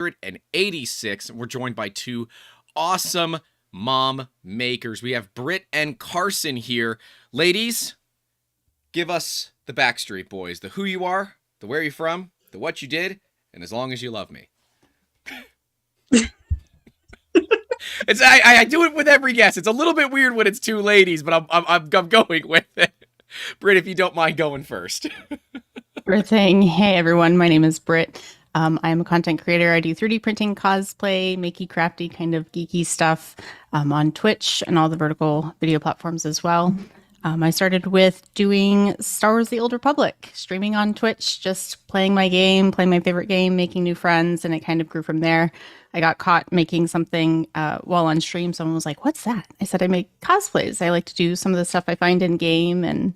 186. We're joined by two awesome mom makers. We have Britt and Karsen here. Ladies, give us the Backstreet Boys, the who you are, the where you from, the what you did, and as long as you love me. I do it with every guest. It's a little bit weird when it's two ladies, but I'm going with it. Britt, if you don't mind going first. Sure thing. Hey everyone, my name is Britt. I'm a content creator. I do 3D printing, cosplay, makey crafty kind of geeky stuff on Twitch and all the vertical video platforms as well. I started with doing Star Wars The Old Republic, streaming on Twitch, just playing my game, playing my favorite game, making new friends, and it kind of grew from there. I got caught making something while on stream. Someone was like, "What's that?" I said, "I make cosplays. I like to do some of the stuff I find in game and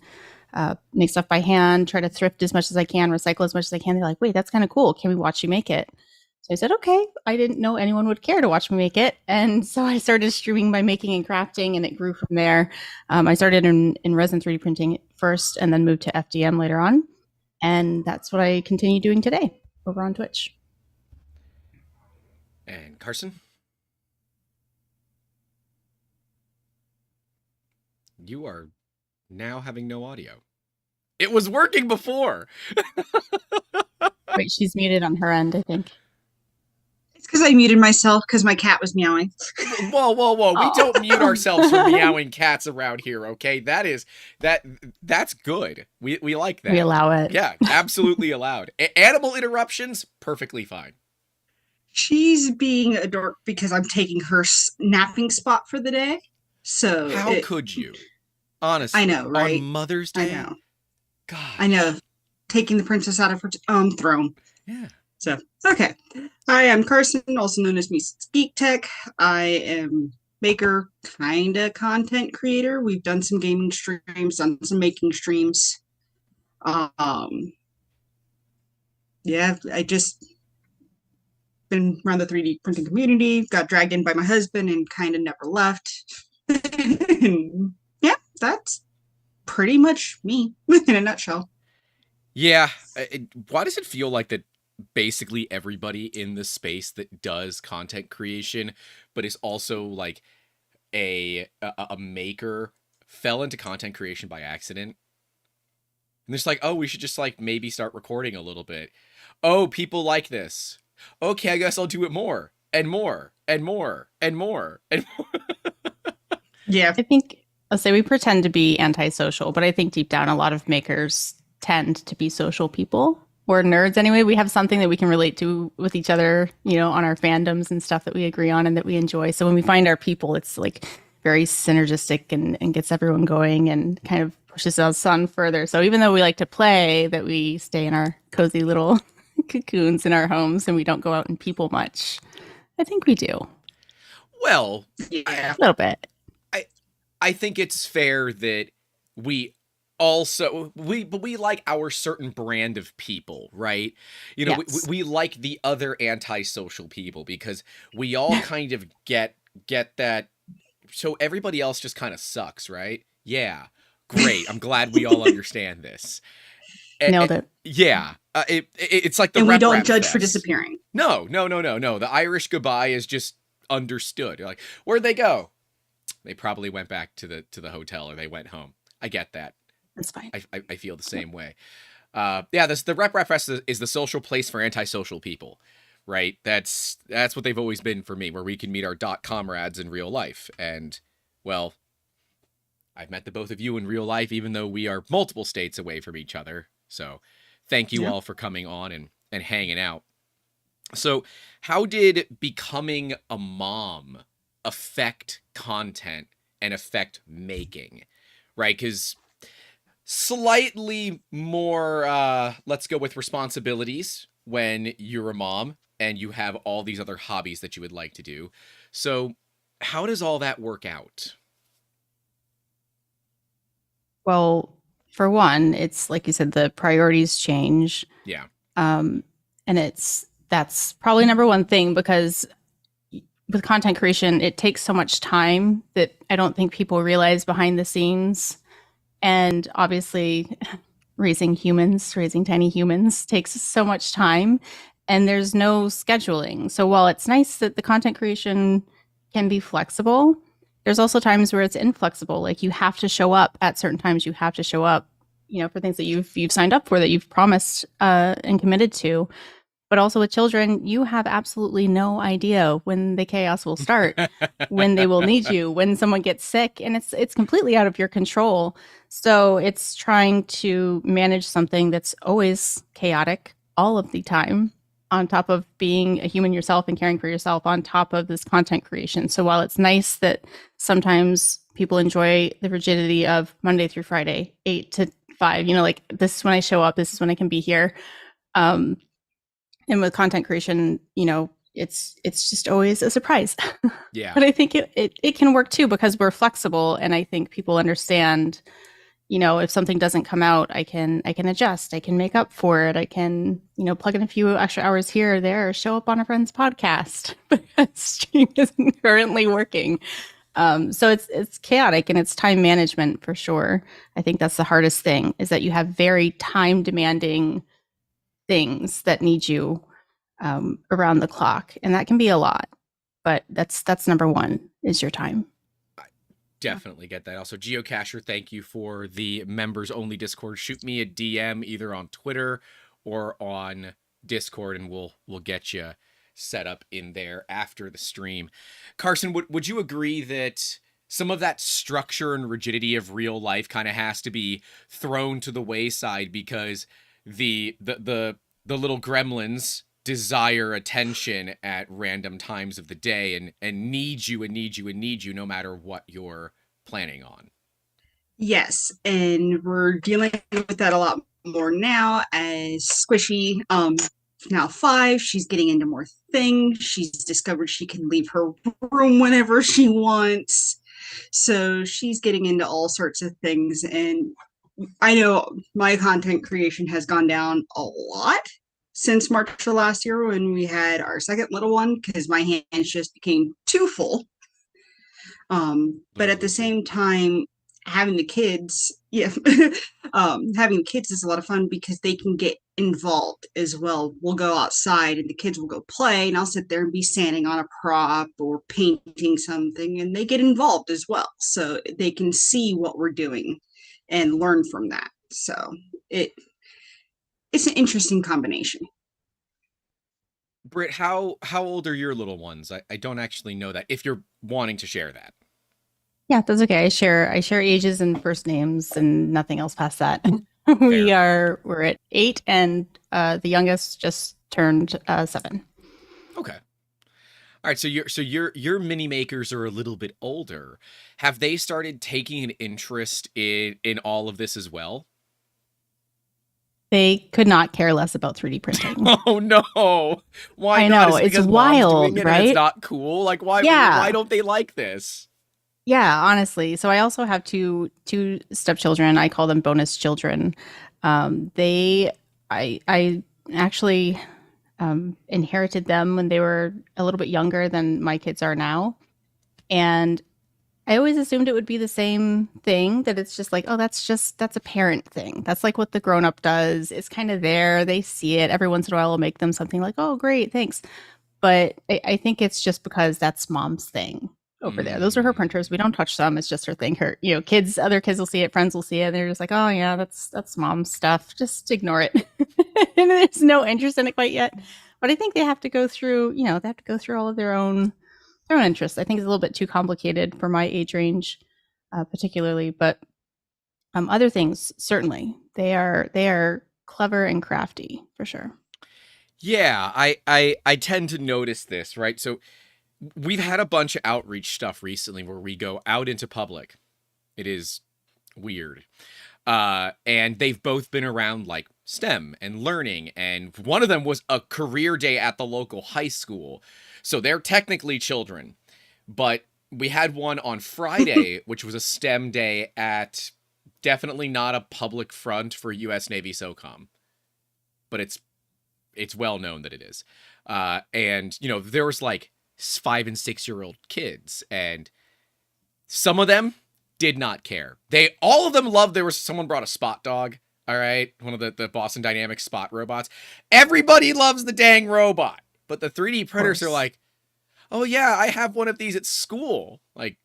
make stuff by hand, try to thrift as much as I can, recycle as much as I can." They're like, "Wait, that's kind of cool. Can we watch you make it?" So I said, "Okay." I didn't know anyone would care to watch me make it. And so I started streaming by making and crafting, and it grew from there. I started in resin 3D printing first and then moved to FDM later on. And that's what I continue doing today over on Twitch. And Karsen? You are now having no audio. It was working before. Wait, she's muted on her end, I think. It's because I muted myself because my cat was meowing. Whoa. We don't mute ourselves for meowing cats around here, okay? That's good. We like that. We allow it. Yeah, absolutely allowed. Animal interruptions, perfectly fine. She's being a dork because I'm taking her napping spot for the day. So how could you? Honestly, I know, right? On Mother's Day, I know. God, I know. Taking the princess out of her throne. Yeah. So okay. Hi, I'm Karsen, also known as Musketeers Geek Tech. I am maker, kinda content creator. We've done some gaming streams, done some making streams. Yeah, I just been around the 3D printing community, got dragged in by my husband and kind of never left. And yeah, that's pretty much me in a nutshell. Yeah. Why does it feel like that basically everybody in the space that does content creation, but is also like a maker, fell into content creation by accident? And it's like, oh, we should just like maybe start recording a little bit. Oh, people like this. Okay, I guess I'll do it more and more and more and more and more. Yeah. I think I'll say we pretend to be antisocial, but I think deep down a lot of makers tend to be social people. We're nerds anyway. We have something that we can relate to with each other, you know, on our fandoms and stuff that we agree on and that we enjoy. So when we find our people, it's like very synergistic and gets everyone going and kind of pushes us on further. So even though we like to play, that we stay in our cozy little cocoons in our homes and we don't go out and people much. I think we do. Well, yeah, a little bit. I think it's fair that we also we like our certain brand of people, right? You know, yes. we like the other antisocial people because we all kind of get that. So everybody else just kind of sucks, right? Yeah, great. I'm glad we all understand this. Nailed it. Yeah, it's like the and we don't judge fest. For disappearing. No. The Irish goodbye is just understood. You're like, where'd they go? They probably went back to the hotel or they went home. I get that. That's fine. I feel the same way. Yeah, the Rep Fest is the social place for antisocial people, right? That's what they've always been for me, where we can meet our comrades in real life. And, well, I've met the both of you in real life, even though we are multiple states away from each other. So thank you all for coming on and hanging out. So how did becoming a mom affect content and affect making, right? Because slightly more, let's go with responsibilities when you're a mom and you have all these other hobbies that you would like to do. So how does all that work out? Well, for one, it's like you said, the priorities change. Yeah. And that's probably number one thing, because with content creation, it takes so much time that I don't think people realize behind the scenes. And obviously raising tiny humans takes so much time. and there's no scheduling. So while it's nice that the content creation can be flexible, there's also times where it's inflexible. Like you have to show up at certain times. You have to show up, for things that you've signed up for, that you've promised and committed to. But also with children, you have absolutely no idea when the chaos will start, when they will need you, when someone gets sick, and it's completely out of your control. So it's trying to manage something that's always chaotic all of the time, on top of being a human yourself and caring for yourself, on top of this content creation. So while it's nice that sometimes people enjoy the rigidity of Monday through Friday, 8 to 5, like this is when I show up, this is when I can be here. And with content creation, it's just always a surprise. Yeah. But I think it can work too, because we're flexible, and I think people understand, if something doesn't come out, I can adjust, I can make up for it, I can, plug in a few extra hours here or there, or show up on a friend's podcast because stream isn't currently working. So it's chaotic, and it's time management for sure. I think that's the hardest thing, is that you have very time demanding things that need you around the clock, and that can be a lot. But that's number one, is your time. Definitely get that. Also, Geocacher, thank you for the members only Discord. Shoot me a DM either on Twitter or on Discord, and we'll get you set up in there after the stream. Karsen, would you agree that some of that structure and rigidity of real life kind of has to be thrown to the wayside, because the little gremlins desire attention at random times of the day and need you no matter what you're planning on? Yes, and we're dealing with that a lot more now, as Squishy, now 5, she's getting into more things. She's discovered she can leave her room whenever she wants. So she's getting into all sorts of things, and I know my content creation has gone down a lot since March of last year, when we had our second little one, because my hands just became too full. But at the same time, having the kids, having kids is a lot of fun, because they can get involved as well. We'll go outside and the kids will go play, and I'll sit there and be standing on a prop or painting something, and they get involved as well, so they can see what we're doing and learn from that. So it's an interesting combination. Britt, how old are your little ones? I don't actually know that, if you're wanting to share that. Yeah, that's okay. I share ages and first names and nothing else past that. We're at 8, and the youngest just turned 7. Okay. All right, so your mini makers are a little bit older. Have they started taking an interest in all of this as well? They could not care less about 3D printing. Oh no! Why I not? know, it's wild, right? It's not cool. Like, why don't they like this? Yeah, honestly. So I also have two stepchildren. I call them bonus children. I actually inherited them when they were a little bit younger than my kids are now, and I always assumed it would be the same thing, that it's just like, oh, that's a parent thing. That's like what the grown up does. It's kind of there. They see it. Every once in a while, I'll make them something like, oh, great, thanks. But I think it's just because that's mom's thing over there. Those are her printers. We don't touch them. It's just her thing. Her, other kids will see it. Friends will see it. They're just like, oh yeah, that's mom's stuff. Just ignore it. And there's no interest in it quite yet. But I think they have to go through, all of their own interests. I think it's a little bit too complicated for my age range, particularly. But other things, certainly, they are clever and crafty for sure. Yeah, I tend to notice this, right? So we've had a bunch of outreach stuff recently where we go out into public. It is weird. And they've both been around like STEM and learning. And one of them was a career day at the local high school. So they're technically children. But we had one on Friday, which was a STEM day at definitely not a public front for U.S. Navy SOCOM. But it's well known that it is. And, there was like 5 and 6-year-old kids, and some of them did not care. All of them loved, someone brought a spot dog. All right, one of the Boston Dynamics spot robots. Everybody loves the dang robot, but the 3D printers are like, oh yeah, I have one of these at school. Like,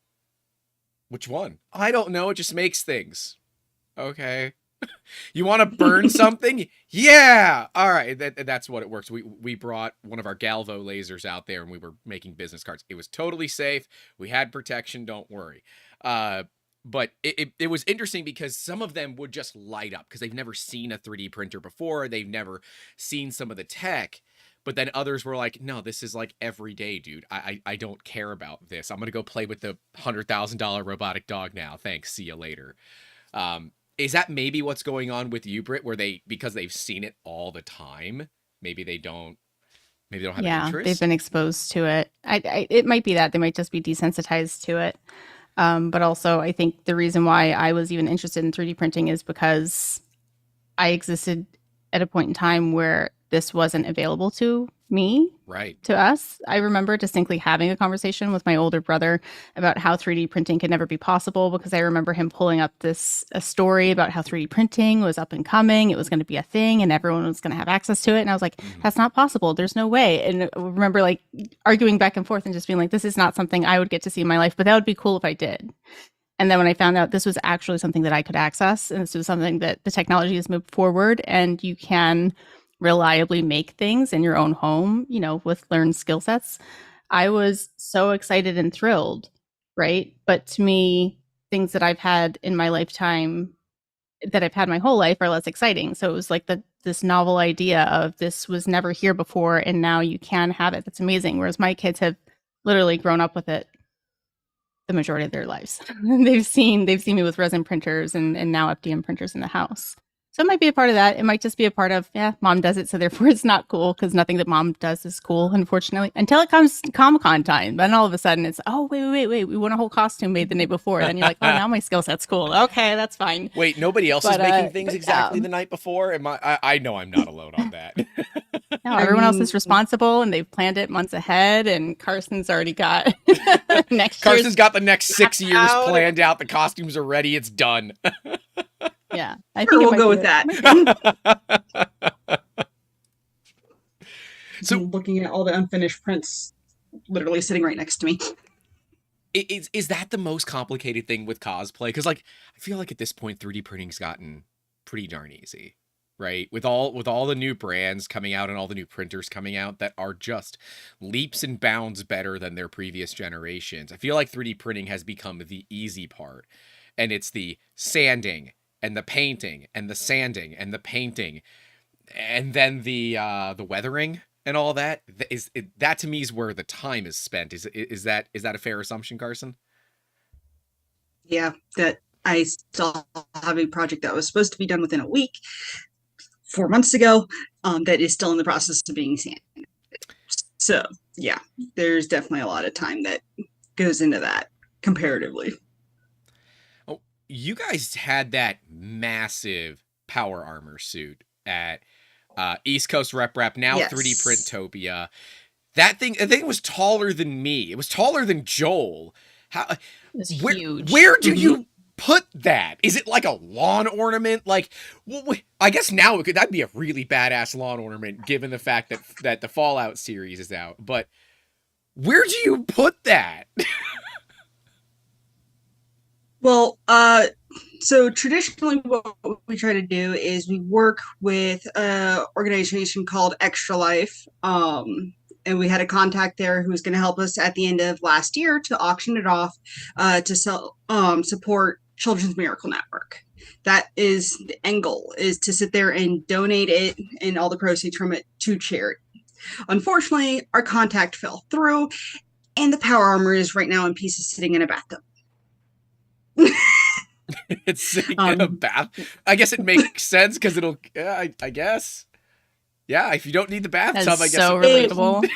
which one? I don't know. It just makes things. Okay. You want to burn something? Yeah. All right. That's what it works. We brought one of our Galvo lasers out there and we were making business cards. It was totally safe. We had protection. Don't worry. But it was interesting because some of them would just light up because they've never seen a 3D printer before. They've never seen some of the tech. But then others were like, no, this is like every day, dude. I don't care about this. I'm going to go play with the $100,000 robotic dog now. Thanks. See you later. Is that maybe what's going on with you, Britt, where because they've seen it all the time, maybe they don't have interest? They've been exposed to it. It might be that they might just be desensitized to it. But also I think the reason why I was even interested in 3D printing is because I existed at a point in time where this wasn't available to me, right? To us. I remember distinctly having a conversation with my older brother about how 3D printing could never be possible because I remember him pulling up a story about how 3D printing was up and coming. It was going to be a thing and everyone was going to have access to it. And I was like, that's not possible. There's no way. And I remember like arguing back and forth and just being like, this is not something I would get to see in my life, but that would be cool if I did. And then when I found out this was actually something that I could access, and this was something that the technology has moved forward and you can reliably make things in your own home, with learned skill sets, I was so excited and thrilled, right? But to me, things that I've had in my lifetime, that I've had my whole life, are less exciting. So it was like this novel idea of this was never here before, and now you can have it. That's amazing. Whereas my kids have literally grown up with it the majority of their lives. They've seen me with resin printers and now FDM printers in the house. So it might be a part of that. It might just be a part of, mom does it, so therefore it's not cool, because nothing that mom does is cool, unfortunately, until it comes Comic-Con time. Then all of a sudden it's, oh, wait, we want a whole costume made the day before. Then you're like, oh, now my skill set's cool. Okay, that's fine. Wait, nobody else is making things exactly the night before? I know I'm not alone on that. No, everyone else is responsible, and they've planned it months ahead, and Karsen's already got next year. Karsen's got the next 6 years planned out. The costumes are ready. It's done. Yeah, I think we'll go with that. So I'm looking at all the unfinished prints literally sitting right next to me. Is that the most complicated thing with cosplay? Because I feel like at this point 3D printing's gotten pretty darn easy, right? With all the new brands coming out and all the new printers coming out that are just leaps and bounds better than their previous generations. I feel like 3D printing has become the easy part, and it's the sanding and the painting and the sanding and the painting and then the weathering and all that. That to me is where the time is spent. Is that a fair assumption, Karsen? Yeah, that I still have a project that was supposed to be done within a week 4 months ago, that is still in the process of being sanded. So yeah, there's definitely a lot of time that goes into that comparatively. You guys had that massive power armor suit at East Coast Rep, now yes. 3D Printopia. That thing was taller than me. It was taller than Joel. It was huge. Where do you put that? Is it like a lawn ornament? Like, I guess now that'd be a really badass lawn ornament, given the fact that the Fallout series is out. But where do you put that? Well, so traditionally what we try to do is we work with an organization called Extra Life. And we had a contact there who was going to help us at the end of last year to auction it off to support Children's Miracle Network. That is the end goal, is to sit there and donate it and all the proceeds from it to charity. Unfortunately, our contact fell through, and the power armor is right now in pieces sitting in a bathtub. It's sitting in a bath. I guess it makes sense because it'll. I guess. Yeah, if you don't need the bathtub, I guess. So relatable.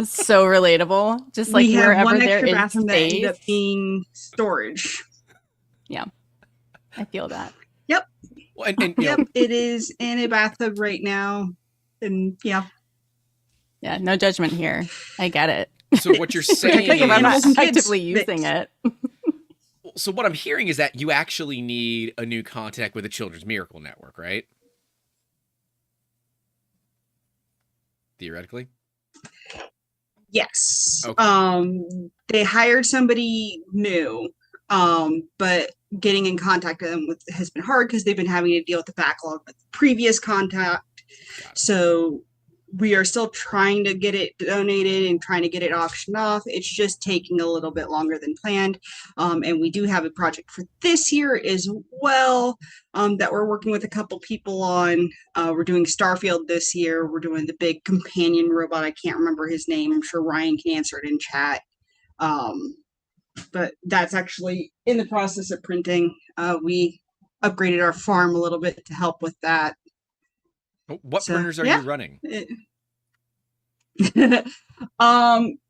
So relatable. Just like wherever there is bathroom space. that ended up being storage. Yeah, I feel that. Yep. Well, and yep, it is in a bathtub right now, and yeah. Yeah, no judgment here. I get it. So what you're saying I'm is not actively using it. So what I'm hearing is that you actually need a new contact with the Children's Miracle Network, right? Theoretically. Yes. Okay. They hired somebody new, but getting in contact with them has been hard because they've been having to deal with the backlog with the previous contact. Got it. So we are still trying to get it donated and trying to get it auctioned off. It's just taking a little bit longer than planned. And we do have a project for this year as well, that we're working with a couple people on. We're doing Starfield this year. We're doing the big companion robot. I can't remember his name. I'm sure Ryan can answer it in chat. But that's actually in the process of printing. We upgraded our farm a little bit to help with that. What So, printers are yeah. you running?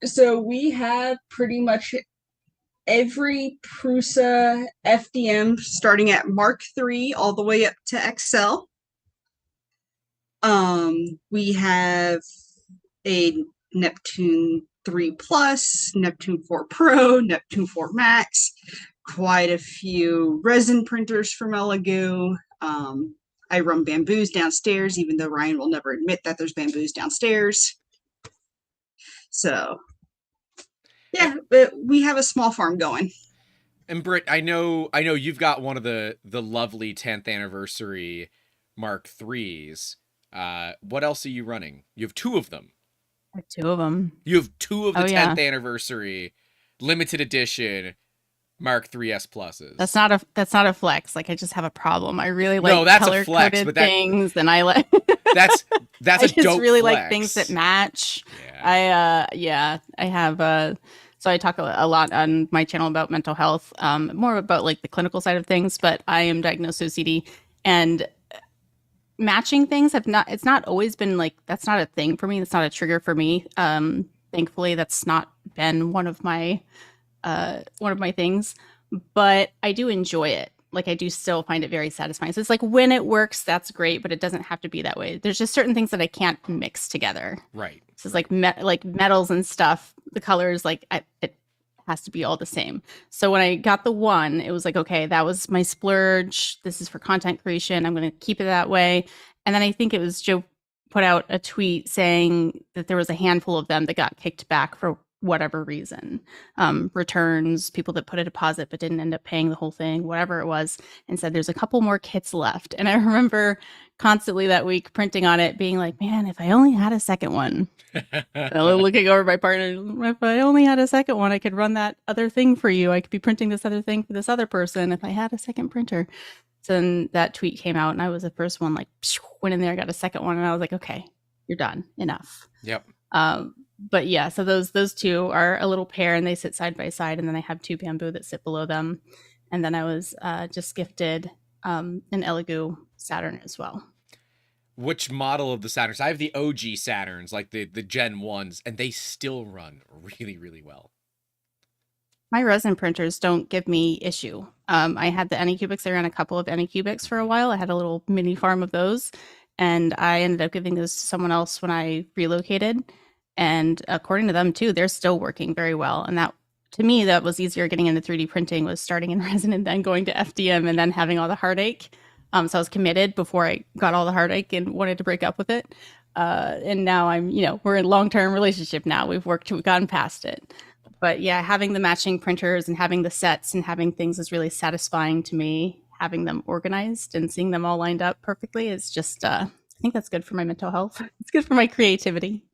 So we have pretty much every Prusa FDM starting at Mark III all the way up to XL. We have a Neptune 3 Plus, Neptune 4 Pro, Neptune 4 Max, quite a few resin printers from Elegoo. I run bamboos downstairs, even though Ryan will never admit that there's bamboos downstairs. So, yeah, but we have a small farm going. And Britt, I know you've got one of the lovely 10th anniversary Mark IIIs. What else are you running? You have two of them. I have two of them. You have two of the 10th yeah. anniversary limited edition Mark III S Pluses. That's not a flex. Like, I just have a problem. I really like no, that's color a flex, coded but that, things, and I like that's I a just dope really flex. like things that match. Yeah. I have so I talk a lot on my channel about mental health, more about like the clinical side of things, but I am diagnosed OCD, and matching things it's not always been like, that's not a thing for me. That's not a trigger for me. Thankfully that's not been one of my things, but I do enjoy it. Like, I do still find it very satisfying. So it's like, when it works, that's great, but it doesn't have to be that way. There's just certain things that I can't mix together. Right. So it's like metals and stuff, the colors, like it has to be all the same. So when I got the one, it was like, okay, that was my splurge. This is for content creation. I'm going to keep it that way. And then I think it was Joe put out a tweet saying that there was a handful of them that got kicked back for whatever reason, returns, people that put a deposit but didn't end up paying the whole thing, whatever it was, and said there's a couple more kits left. And I remember constantly that week printing on it, being like, man, if I only had a second one. Looking over my partner, if I only had a second one, I could run that other thing for you. I could be printing this other thing for this other person if I had a second printer. So then that tweet came out, and I was the first one, like, went in there, got a second one, and I was like, okay, you're done, enough. Yep. But yeah, so those two are a little pair, and they sit side by side, and then I have two bamboo that sit below them. And then I was just gifted an Elegoo Saturn as well. Which model of the Saturns? I have the OG Saturns, like the Gen 1s, and they still run really, really well. My resin printers don't give me issue. I had the Anycubics. I ran a couple of Anycubics for a while. I had a little mini farm of those, and I ended up giving those to someone else when I relocated. And according to them too, they're still working very well. And that, to me, that was easier getting into 3D printing, was starting in resin and then going to FDM and then having all the heartache. So I was committed before I got all the heartache and wanted to break up with it. And now we're in long-term relationship now. We've gotten past it. But yeah, having the matching printers and having the sets and having things is really satisfying to me. Having them organized and seeing them all lined up perfectly is just, I think that's good for my mental health. It's good for my creativity.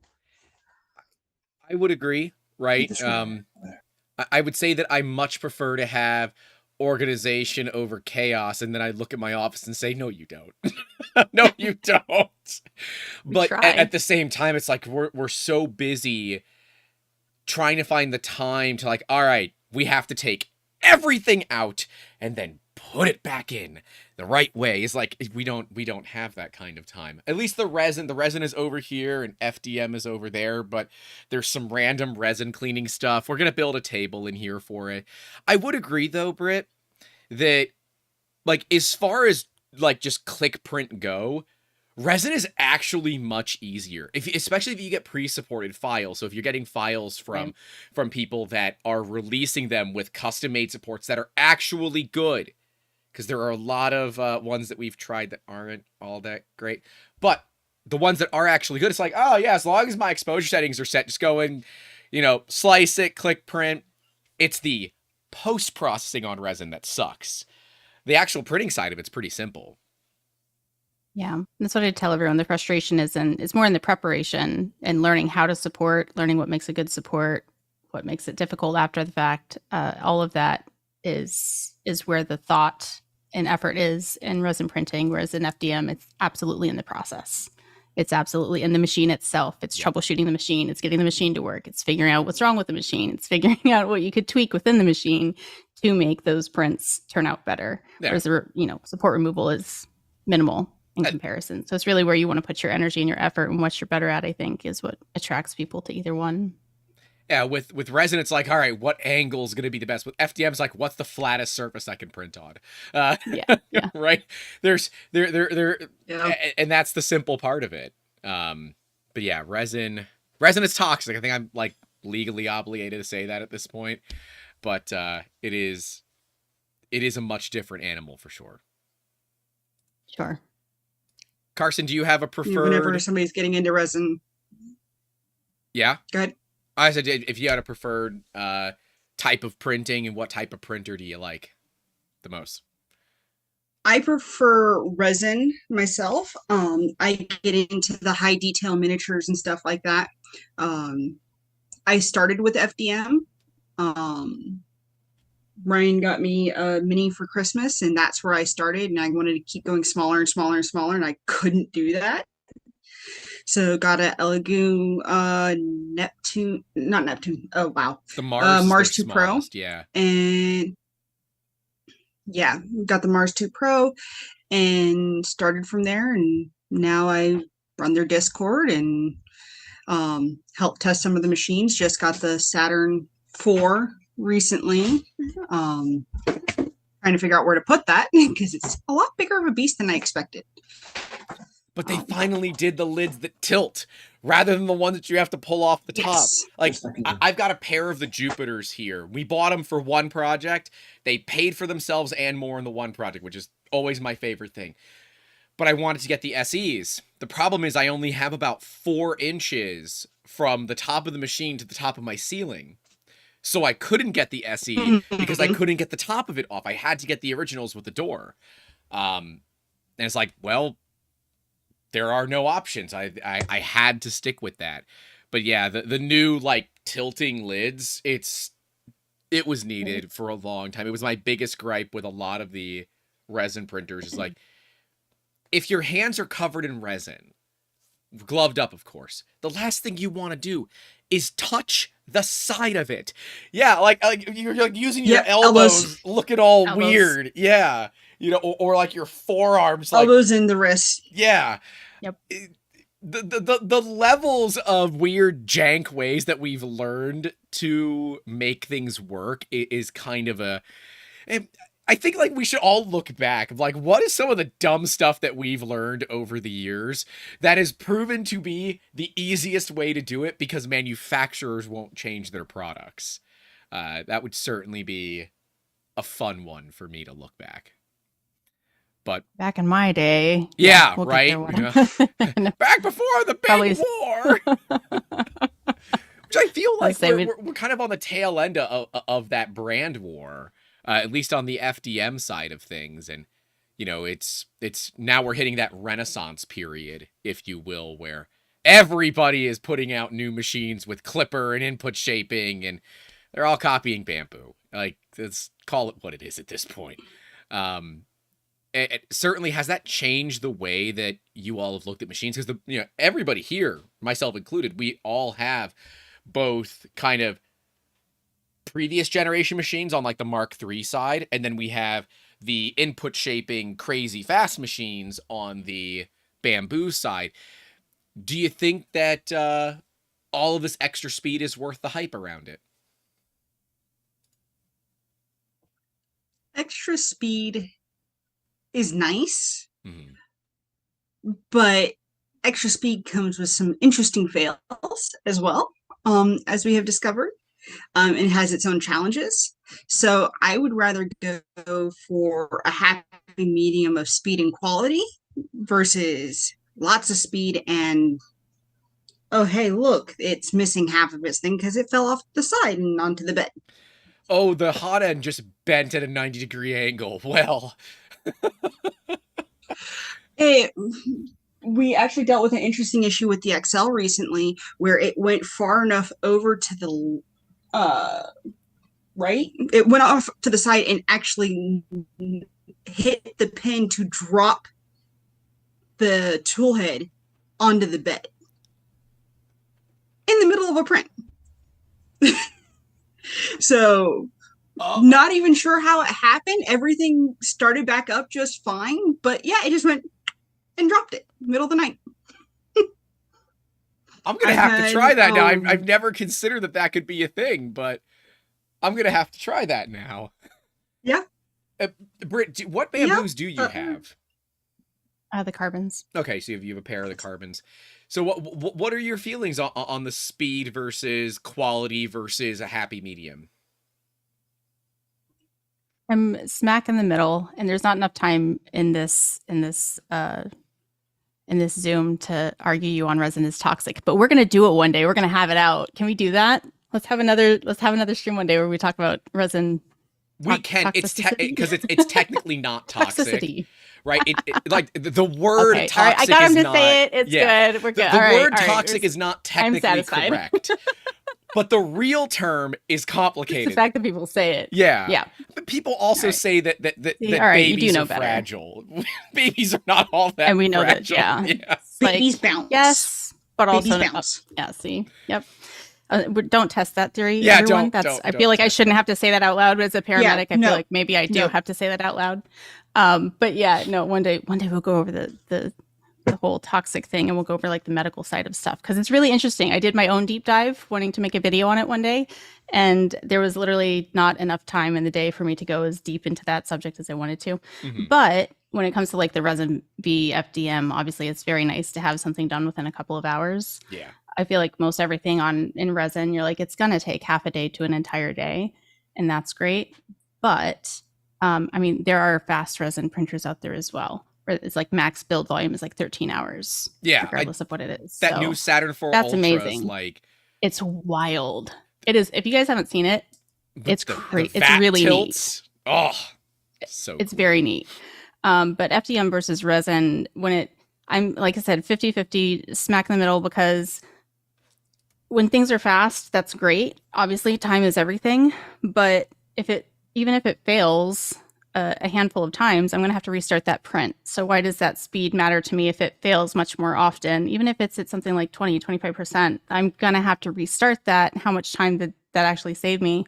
I would agree, right? I would say that I much prefer to have organization over chaos, and then I look at my office and say, no, you don't. No, you don't. But at the same time, it's like we're so busy trying to find the time to, like, all right, we have to take everything out and then put it back in the right way. It's like we don't have that kind of time. At least the resin is over here and FDM is over there, but there's some random resin cleaning stuff. We're gonna build a table in here for it. I would agree though, Britt, that, like, as far as like just click print go, Resin is actually much easier, especially if you get pre-supported files. So if you're getting files Right. from people that are releasing them with custom-made supports that are actually good, because there are a lot of ones that we've tried that aren't all that great. But the ones that are actually good, it's like, oh yeah, as long as my exposure settings are set, just go and, slice it, click print. It's the post-processing on resin that sucks. The actual printing side of it's pretty simple. Yeah, that's what I tell everyone. The frustration is more in the preparation and learning how to support, learning what makes a good support, what makes it difficult after the fact. All of that is where the thought and effort is in resin printing. Whereas in FDM, it's absolutely in the process. It's absolutely in the machine itself. It's troubleshooting the machine. It's getting the machine to work. It's figuring out what's wrong with the machine. It's figuring out what you could tweak within the machine to make those prints turn out better. Yeah. Whereas support removal is minimal in comparison. So it's really where you want to put your energy and your effort, and what you're better at, I think, is what attracts people to either one. Yeah, with resin, it's like, all right, what angle is going to be the best? With FDM, it's like, what's the flattest surface I can print on? Yeah. Right? There, Yeah. and that's the simple part of it. But yeah, resin is toxic. I think I'm like legally obligated to say that at this point, but it is a much different animal for sure. Sure. Karsen, do you have a preferred? Whenever somebody's getting into resin. Yeah. Go ahead. I said, if you had a preferred type of printing, and what type of printer do you like the most? I prefer resin myself. I get into the high detail miniatures and stuff like that. I started with FDM. Ryan got me a mini for Christmas, and that's where I started. And I wanted to keep going smaller and smaller and smaller, and I couldn't do that. So got a Elegoo Neptune, not Neptune. Oh wow, The Mars, Mars 2 smallest, Pro. Yeah. And yeah, got the Mars 2 Pro and started from there. And now I run their Discord and help test some of the machines. Just got the Saturn 4 recently. Trying to figure out where to put that because it's a lot bigger of a beast than I expected. But they finally did the lids that tilt rather than the ones that you have to pull off the top. Yes. Like, I've got a pair of the Jupiters here. We bought them for one project. They paid for themselves and more in the one project, which is always my favorite thing. But I wanted to get the SEs. The problem is I only have about 4 inches from the top of the machine to the top of my ceiling. So I couldn't get the SE because I couldn't get the top of it off. I had to get the originals with the door. And it's like, well, there are no options. I had to stick with that. But yeah, the new like tilting lids, it was needed for a long time. It was my biggest gripe with a lot of the resin printers is like, if your hands are covered in resin, gloved up, of course, the last thing you want to do is touch the side of it. Yeah, like you're like using your elbows looking all weird. Yeah. Or like your forearms, like elbows in the wrist. Yeah. Yep. The levels of weird jank ways that we've learned to make things work is kind of I think like we should all look back of like, what is some of the dumb stuff that we've learned over the years that has proven to be the easiest way to do it because manufacturers won't change their products. That would certainly be a fun one for me to look back. But back in my day, yeah, we'll right. Back before the big war, which I feel like we're kind of on the tail end of that brand war. At least on the FDM side of things. And, it's now we're hitting that renaissance period, if you will, where everybody is putting out new machines with clipper and input shaping, and they're all copying Bamboo. Like, let's call it what it is at this point. It certainly has that changed the way that you all have looked at machines, because everybody here, myself included, we all have both kind of previous generation machines on like the Mark III side, and then we have the input shaping crazy fast machines on the Bamboo side. Do you think that all of this extra speed is worth the hype around it? Extra speed is nice. but extra speed comes with some interesting fails as well, as we have discovered. It has its own challenges. So I would rather go for a happy medium of speed and quality versus lots of speed and, oh, hey, look, it's missing half of its thing because it fell off the side and onto the bed. Oh, the hot end just bent at a 90-degree angle. Well, It, we actually dealt with an interesting issue with the XL recently where it went far enough over to the right. It went off to the side and actually hit the pin to drop the tool head onto the bed in the middle of a print. So not even sure how it happened. Everything started back up just fine, but yeah, it just went and dropped it middle of the night. I'm gonna have to try that now. I've never considered that could be a thing, but I'm gonna have to try that now. Yeah. Britt, what bamboos do you have? The carbons. Okay, so you have a pair of the carbons. So what are your feelings on the speed versus quality versus a happy medium? I'm smack in the middle, and there's not enough time in this Zoom to argue you on resin is toxic. But we're gonna do it one day. We're gonna have it out. Can we do that? Let's have another stream one day where we talk about resin. We can. It's because it's technically not toxic. Toxicity. Right, like the word okay, toxic. All right, I got him to not, say it. It's good. We're good. The all word right, toxic is not technically correct, but the real term is complicated. It's the fact that people say it. Yeah. But people also say that babies are fragile. Babies are not all that. And we know fragile. that. Yeah. Babies bounce. Yes, but babies also bounce. Yeah. See. Yep. Don't test that theory, yeah, everyone. I feel like I shouldn't have to say that out loud as a paramedic. Yeah, I feel like maybe I do have to say that out loud. But yeah, no, one day we'll go over the whole toxic thing, and we'll go over like the medical side of stuff, because it's really interesting. I did my own deep dive wanting to make a video on it one day, and there was literally not enough time in the day for me to go as deep into that subject as I wanted to. Mm-hmm. But when it comes to like the resin V FDM, obviously it's very nice to have something done within a couple of hours. Yeah. I feel like most everything in resin, you're like, it's going to take half a day to an entire day, and that's great. But I mean, there are fast resin printers out there as well, where it's like max build volume is like 13 hours. Yeah. Regardless of what it is. That new Saturn 4 that's Ultra amazing. Like, it's wild. It is. If you guys haven't seen it, it's crazy. It's really tilts. Neat. Oh, so it's cool. very neat. But FDM versus resin, I'm like I said, 50-50 smack in the middle, because when things are fast, that's great. Obviously, time is everything. But even if it fails a handful of times, I'm going to have to restart that print. So why does that speed matter to me if it fails much more often? Even if it's at something like 20-25%, I'm going to have to restart that. How much time did that actually save me?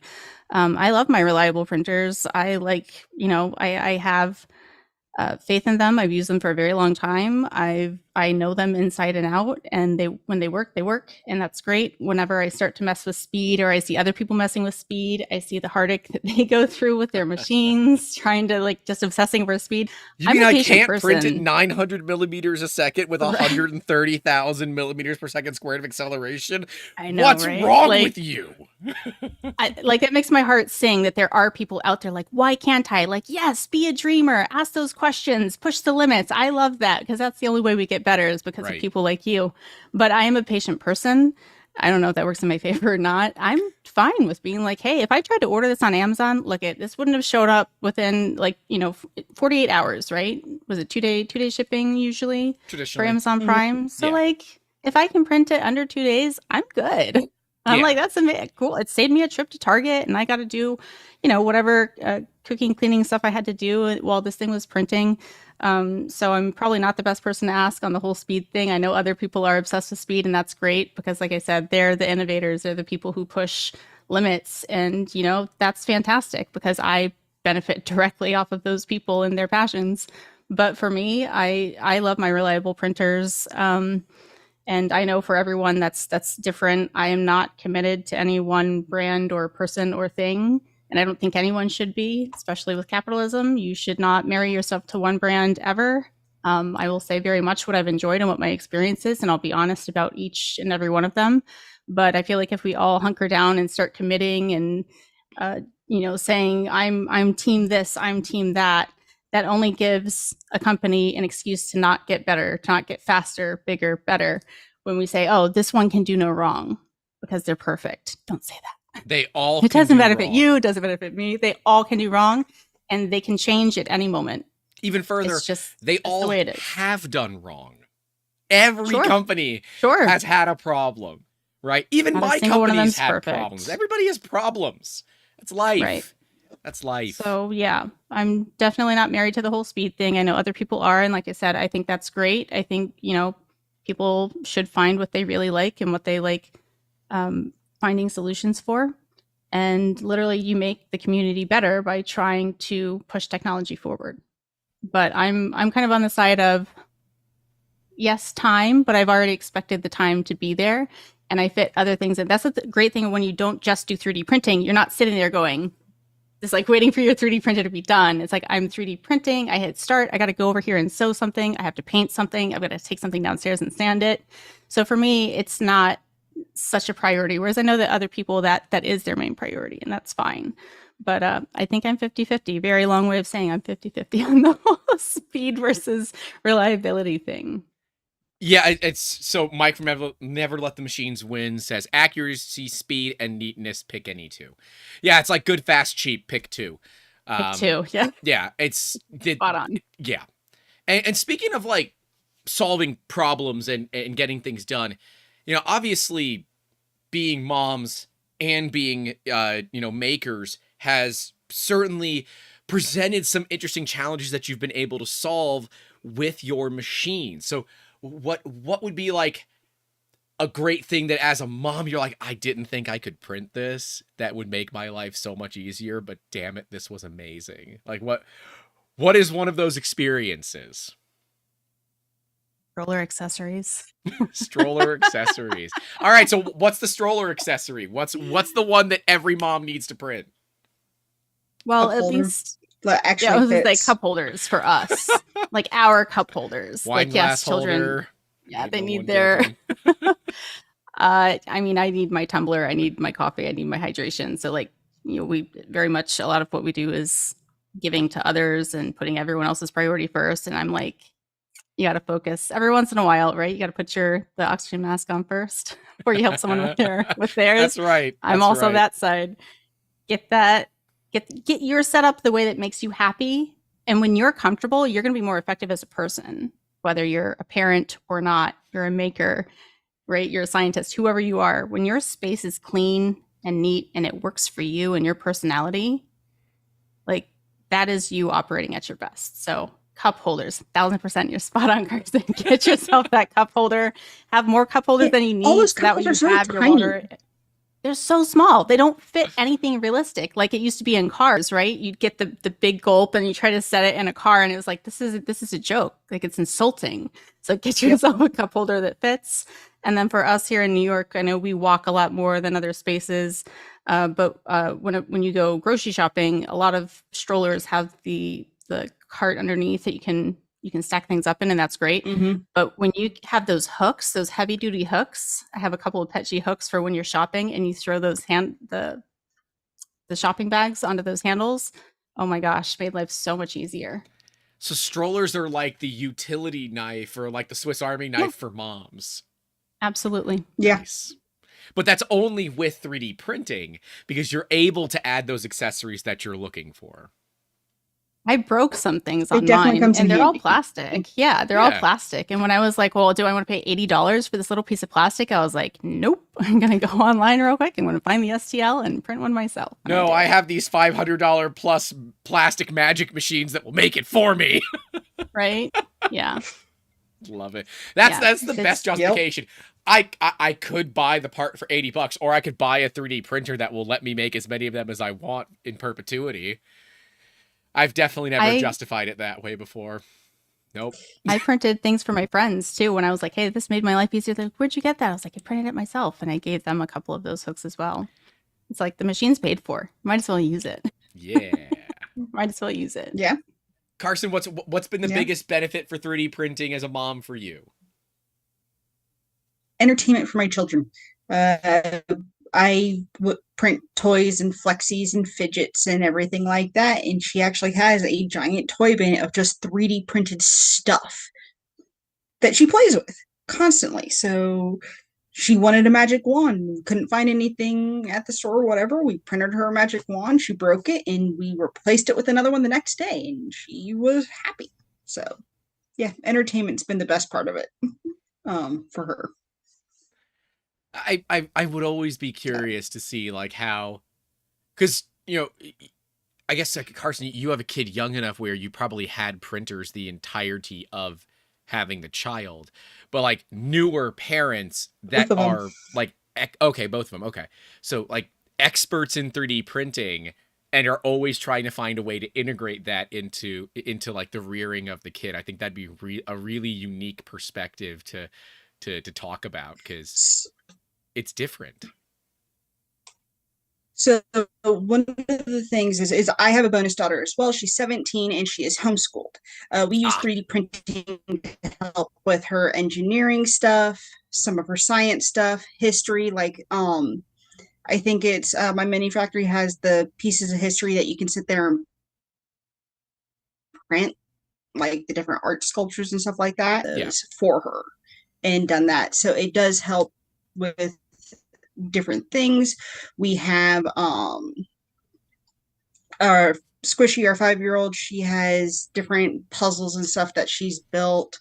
I love my reliable printers. I have faith in them. I've used them for a very long time. I know them inside and out, and when they work, and that's great. Whenever I start to mess with speed, or I see other people messing with speed, I see the heartache that they go through with their machines, trying to like just obsessing over speed. You mean I can't print at 900 millimeters a second with 130,000 millimeters per second squared of acceleration? I know. What's right? wrong with you? It makes my heart sing that there are people out there like, why can't I? Like, yes, be a dreamer, ask those questions, push the limits. I love that, because that's the only way we get better, is because of people like you. But I am a patient person. I don't know if that works in my favor or not. I'm fine with being like, hey, if I tried to order this on Amazon, this wouldn't have showed up within 48 hours, right? Was it two-day shipping usually for Amazon Prime? So if I can print it under 2 days, I'm good. I'm like, that's cool. It saved me a trip to Target, and I got to do, whatever cooking, cleaning stuff I had to do while this thing was printing. So I'm probably not the best person to ask on the whole speed thing. I know other people are obsessed with speed, and that's great, because like I said, they're the innovators. They're the people who push limits, and that's fantastic, because I benefit directly off of those people and their passions. But for me, I love my reliable printers. And I know for everyone that's different. I am not committed to any one brand or person or thing. And I don't think anyone should be, especially with capitalism. You should not marry yourself to one brand ever. I will say very much what I've enjoyed and what my experience is, and I'll be honest about each and every one of them. But I feel like if we all hunker down and start committing and saying I'm team this, I'm team that, that only gives a company an excuse to not get better, to not get faster, bigger, better. When we say, oh, this one can do no wrong because they're perfect. Don't say that. They all It can doesn't do benefit wrong. you, it doesn't benefit me. They all can do wrong, and they can change at any moment. Even further, It's just they the all way it is. have done wrong. Every Sure. company Sure. has had a problem, right? Even Not a my single one of company's them's had perfect. problems. Everybody has problems. That's life. Right. That's life. So yeah, I'm definitely not married to the whole speed thing. I know other people are, and like I said, I think that's great. I think people should find what they really like and what they like finding solutions for. And literally, you make the community better by trying to push technology forward. But I'm kind of on the side of yes, time, but I've already expected the time to be there, and I fit other things. And that's the great thing when you don't just do 3D printing. You're not sitting there going, just like waiting for your 3D printer to be done. It's like I'm 3D printing. I hit start. I got to go over here and sew something. I have to paint something. I've got to take something downstairs and sand it. So for me, it's not such a priority. Whereas I know that other people that is their main priority, and that's fine. But I think I'm 50-50. Very long way of saying I'm 50-50 on the whole speed versus reliability thing. Yeah, it's so Mike from Never Let the Machines Win says accuracy, speed, and neatness, pick any two. Yeah, it's like good, fast, cheap, pick two. Pick two, yeah. Yeah, it's spot on. Yeah. And speaking of like solving problems and getting things done, obviously being moms and being makers has certainly presented some interesting challenges that you've been able to solve with your machine. So what would be like a great thing that as a mom you're like, I didn't think I could print this, that would make my life so much easier, but damn it, this was amazing. Like what is one of those experiences? Stroller accessories. Stroller accessories. All right, so what's the stroller accessory? What's the one that every mom needs to print? Well, Cup at holder. least That actually I was fits. like cup holders for us, like our cup holders. Wine like glass children. holder. Yeah, they No need one their. gets one. I mean, I need my tumbler. I need my coffee. I need my hydration. So, like, we very much a lot of what we do is giving to others and putting everyone else's priority first. And I'm like, you got to focus every once in a while, right? You got to put the oxygen mask on first before you help someone with theirs. That's right. I'm That's also right. that side. Get your setup the way that makes you happy. And when you're comfortable, you're going to be more effective as a person, whether you're a parent or not, you're a maker, right? You're a scientist, whoever you are. When your space is clean and neat and it works for you and your personality, like that is you operating at your best. So cup holders, 1,000%, you're spot on, Karsen. Get yourself that cup holder. Have more cup holders than you need. All those So that cup way you holders are have your tiny. water. They're so small. They don't fit anything realistic. Like it used to be in cars, right? You'd get the big gulp and you try to set it in a car and it was like, this is a joke. Like it's insulting. So get yourself a cup holder that fits. And then for us here in New York, I know we walk a lot more than other spaces. But when you go grocery shopping, a lot of strollers have the cart underneath that you can stack things up in, and that's great. Mm-hmm. But when you have those hooks, those heavy duty hooks, I have a couple of Petchi hooks for when you're shopping and you throw those the shopping bags onto those handles. Oh my gosh, made life so much easier. So strollers are like the utility knife or like the Swiss Army knife for moms. Absolutely. Yeah. Nice. But that's only with 3D printing because you're able to add those accessories that you're looking for. I broke some things It on definitely mine, comes in and they're all handy. plastic. Yeah, they're all plastic. And when I was like, well, do I want to pay $80 for this little piece of plastic? I was like, nope. I'm going to go online real quick. I'm going to find the STL and print one myself. And No, did. I have these $500 plus plastic magic machines that will make it for me. Right? Yeah. Love it. That's Yeah, the best justification. I could buy the part for $80, or I could buy a 3D printer that will let me make as many of them as I want in perpetuity. I've definitely never justified it that way before. Nope. I printed things for my friends too. When I was like, hey, this made my life easier. They're like, where'd you get that? I was like, I printed it myself. And I gave them a couple of those hooks as well. It's like the machine's paid for. Might as well use it. Yeah. Might as well use it. Yeah. Karsen, what's been the Yeah. biggest benefit for 3D printing as a mom for you? Entertainment for my children. I would print toys and flexies and fidgets and everything like that, and she actually has a giant toy bin of just 3D printed stuff that she plays with constantly. So she wanted a magic wand, couldn't find anything at the store or whatever. We printed her a magic wand, she broke it, and we replaced it with another one the next day, and she was happy. So yeah, entertainment's been the best part of it for her. I would always be curious to see like how, because I guess like, Karsen, you have a kid young enough where you probably had printers the entirety of having the child, but like newer parents that Both of 'em. are like okay, both of them, okay, so like experts in 3D printing and are always trying to find a way to integrate that into like the rearing of the kid. I think that'd be a really unique perspective to talk about, because it's different. So one of the things is I have a bonus daughter as well. She's 17 and she is homeschooled. We use 3D printing to help with her engineering stuff, some of her science stuff, history. Like I think it's my mini factory has the pieces of history that you can sit there and print, like the different art sculptures and stuff like that, Yeah. for her, and done that. So it does help with different things. We have our Squishy, our 5-year-old, she has different puzzles and stuff that she's built.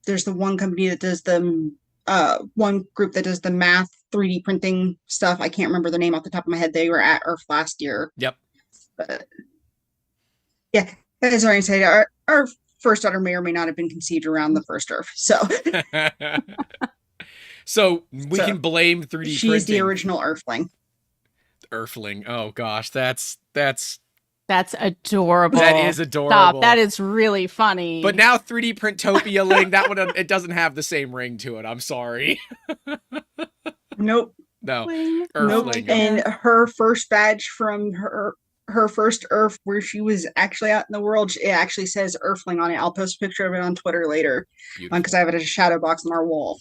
There's the one company that does the one group that does the math 3D printing stuff. I can't remember the name off the top of my head. They were at Earth last year. Yep. But yeah, as I said, our first daughter may or may not have been conceived around the first Earth. So so we can blame 3D printing. She's the original Earthling. Earthling. Oh gosh, that's adorable. That is adorable. Stop. That is really funny. But now 3D Printopia Ling, that one, it doesn't have the same ring to it. I'm sorry. Nope. No. Earthling. Nope. And her first badge from her first Earth, where she was actually out in the world, it actually says Earthling on it. I'll post a picture of it on Twitter later, because I have it as a shadow box on our wall.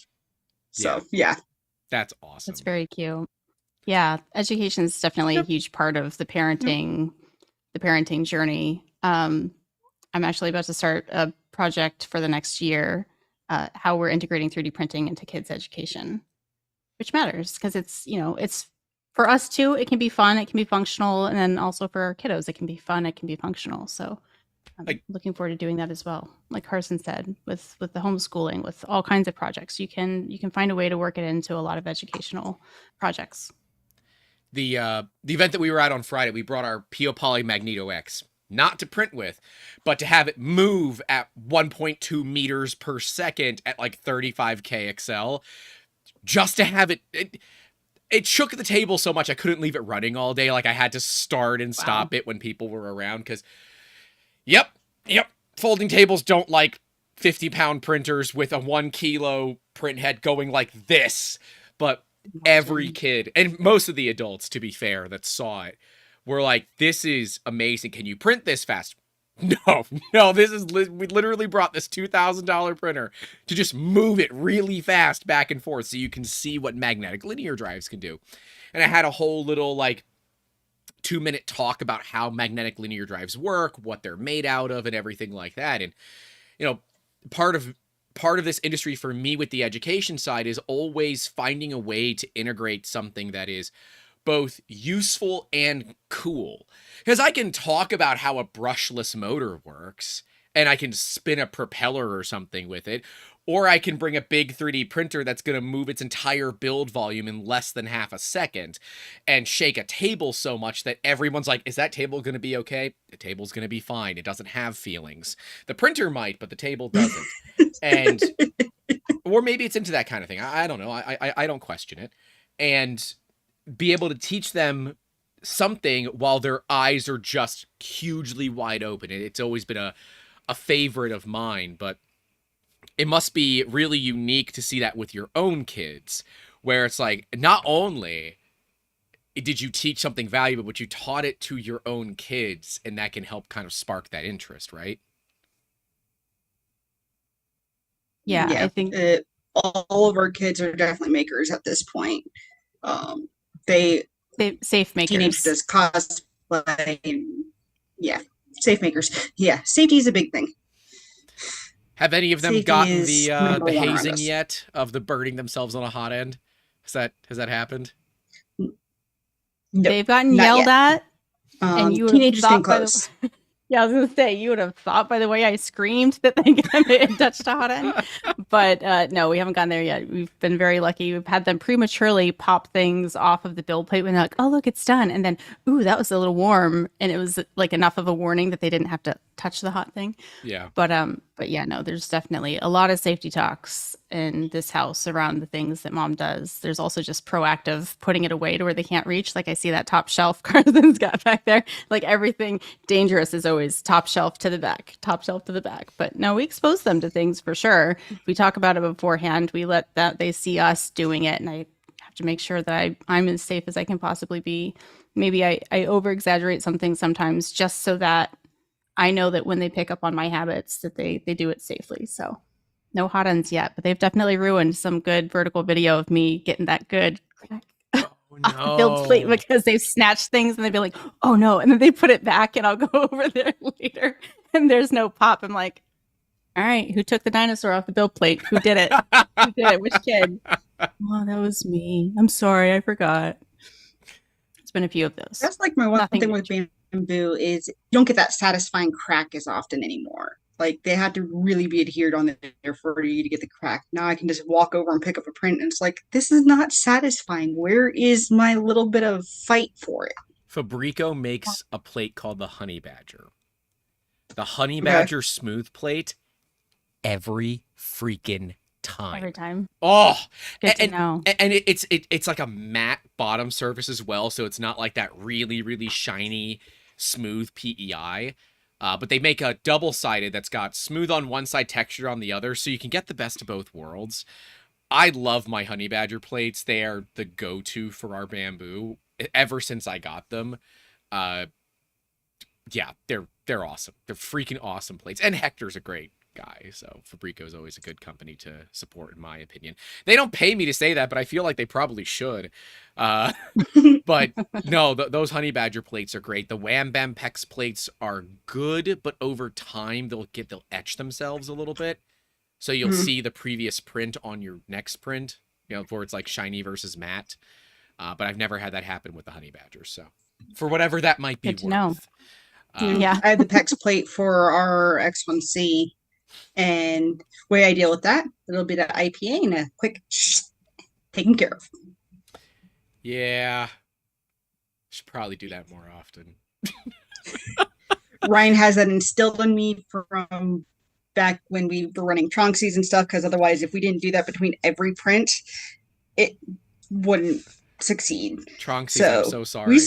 So yeah. That's awesome. That's very cute. Yeah, education is definitely a huge part of the parenting journey. I'm actually about to start a project for the next year, how we're integrating 3D printing into kids' education, which matters because it's for us too. It can be fun, it can be functional, and then also for our kiddos, it can be fun, it can be functional. So I'm looking forward to doing that as well. Like Karsen said, with the homeschooling, with all kinds of projects, you can find a way to work it into a lot of educational projects. The event that we were at on Friday, we brought our Pio Poly Magneto X, not to print with, but to have it move at 1.2 meters per second at like 35K XL, just to have it shook the table so much I couldn't leave it running all day. Like I had to start and stop it when people were around, because yep, folding tables don't like 50-pound printers with a 1 kilo print head going like this. But every kid, and most of the adults, to be fair, that saw it were like, this is amazing. Can you print this fast? No, we literally brought this $2,000 printer to just move it really fast back and forth so you can see what magnetic linear drives can do. And I had a whole little like 2-minute talk about how magnetic linear drives work, what they're made out of, and everything like that. And part of this industry for me with the education side is always finding a way to integrate something that is both useful and cool. Because I can talk about how a brushless motor works, and I can spin a propeller or something with it, or I can bring a big 3D printer that's going to move its entire build volume in less than half a second and shake a table so much that everyone's like, is that table going to be okay? The table's going to be fine. It doesn't have feelings. The printer might, but the table doesn't. And or maybe it's into that kind of thing. I don't know. I don't question it. And be able to teach them something while their eyes are just hugely wide open. It's always been a favorite of mine, but it must be really unique to see that with your own kids, where it's like, not only did you teach something valuable, but you taught it to your own kids, and that can help kind of spark that interest, right? Yeah, Yeah, I think all of our kids are definitely makers at this point. They safe teenage makers. does cosplay. And, yeah, safe makers. Yeah, safety is a big thing. Have any of them Safety gotten is the number one around hazing us. yet of the burning themselves on a hot end? Has that happened? No, They've gotten not yelled yet. at, and you would have Teenagers came thought by the close. yeah, I was gonna say you would have thought by the way I screamed that they had touched a hot end, but no, we haven't gotten there yet. We've been very lucky. We've had them prematurely pop things off of the build plate when they're like, "Oh, look, it's done," and then, "Ooh, that was a little warm," and it was like enough of a warning that they didn't have to touch the hot thing. Yeah. But yeah, no, there's definitely a lot of safety talks in this house around the things that mom does. There's also just proactive putting it away to where they can't reach. Like I see that top shelf Carson's got back there. Like everything dangerous is always top shelf to the back, top shelf to the back. But no, we expose them to things for sure. We talk about it beforehand. We let that they see us doing it, and I have to make sure that I'm as safe as I can possibly be. Maybe I over exaggerate some things sometimes just so that I know that when they pick up on my habits that they do it safely. So no hot ends yet, but they've definitely ruined some good vertical video of me getting that good crack off the build plate No. because they've snatched things and they'd be like, oh no. And then they put it back and I'll go over there later and there's no pop. I'm like, all right, who took the dinosaur off the build plate? Who did it? Who did it? Which kid? Oh, that was me. I'm sorry. I forgot. It's been a few of those. That's like my one Nothing thing with major. bamboo is you don't get that satisfying crack as often anymore. Like they had to really be adhered on there for you to get the crack. Now I can just walk over and pick up a print, and it's like this is not satisfying. Where is my little bit of fight for it? Fabrico makes a plate called the Honey Badger. The Honey Okay. Badger smooth plate every freaking time. Every time. Oh, Good to know. and it's like a matte bottom surface as well, so it's not like that really shiny, smooth PEI. But they make a double-sided that's got smooth on one side, texture on the other, so you can get the best of both worlds. I love my Honey Badger plates. They are the go-to for our bamboo ever since I got them. Yeah, they're awesome. They're freaking awesome plates. And Hector's a great guy, so Fabrico is always a good company to support, in my opinion. They don't pay me to say that, but I feel like they probably should. But no, those Honey Badger plates are great. The Wham Bam Pex plates are good, but over time they'll etch themselves a little bit. So you'll see the previous print on your next print, where it's like shiny versus matte. But I've never had that happen with the Honey Badgers. So for whatever that might be Good to know. worth. Yeah. I have the PEX plate for our X1C, and the way I deal with that, it'll be the IPA and a quick taken care of. Yeah. Should probably do that more often. Ryan has that instilled in me from back when we were running Tronxies and stuff, because otherwise, if we didn't do that between every print, it wouldn't succeed. Tronxies, I'm so sorry.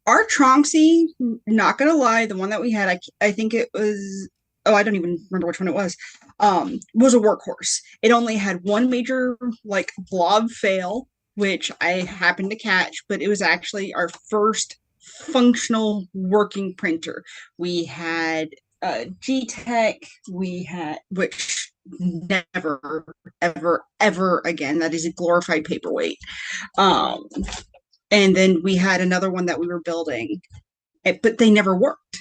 Our Tronxy, not gonna lie, the one that we had, I think it was, oh, I don't even remember which one it was a workhorse. It only had one major like blob fail, which I happened to catch, but it was actually our first functional working printer. We had G-Tech, which never, ever again, that is a glorified paperweight. And then we had another one that we were building, but they never worked.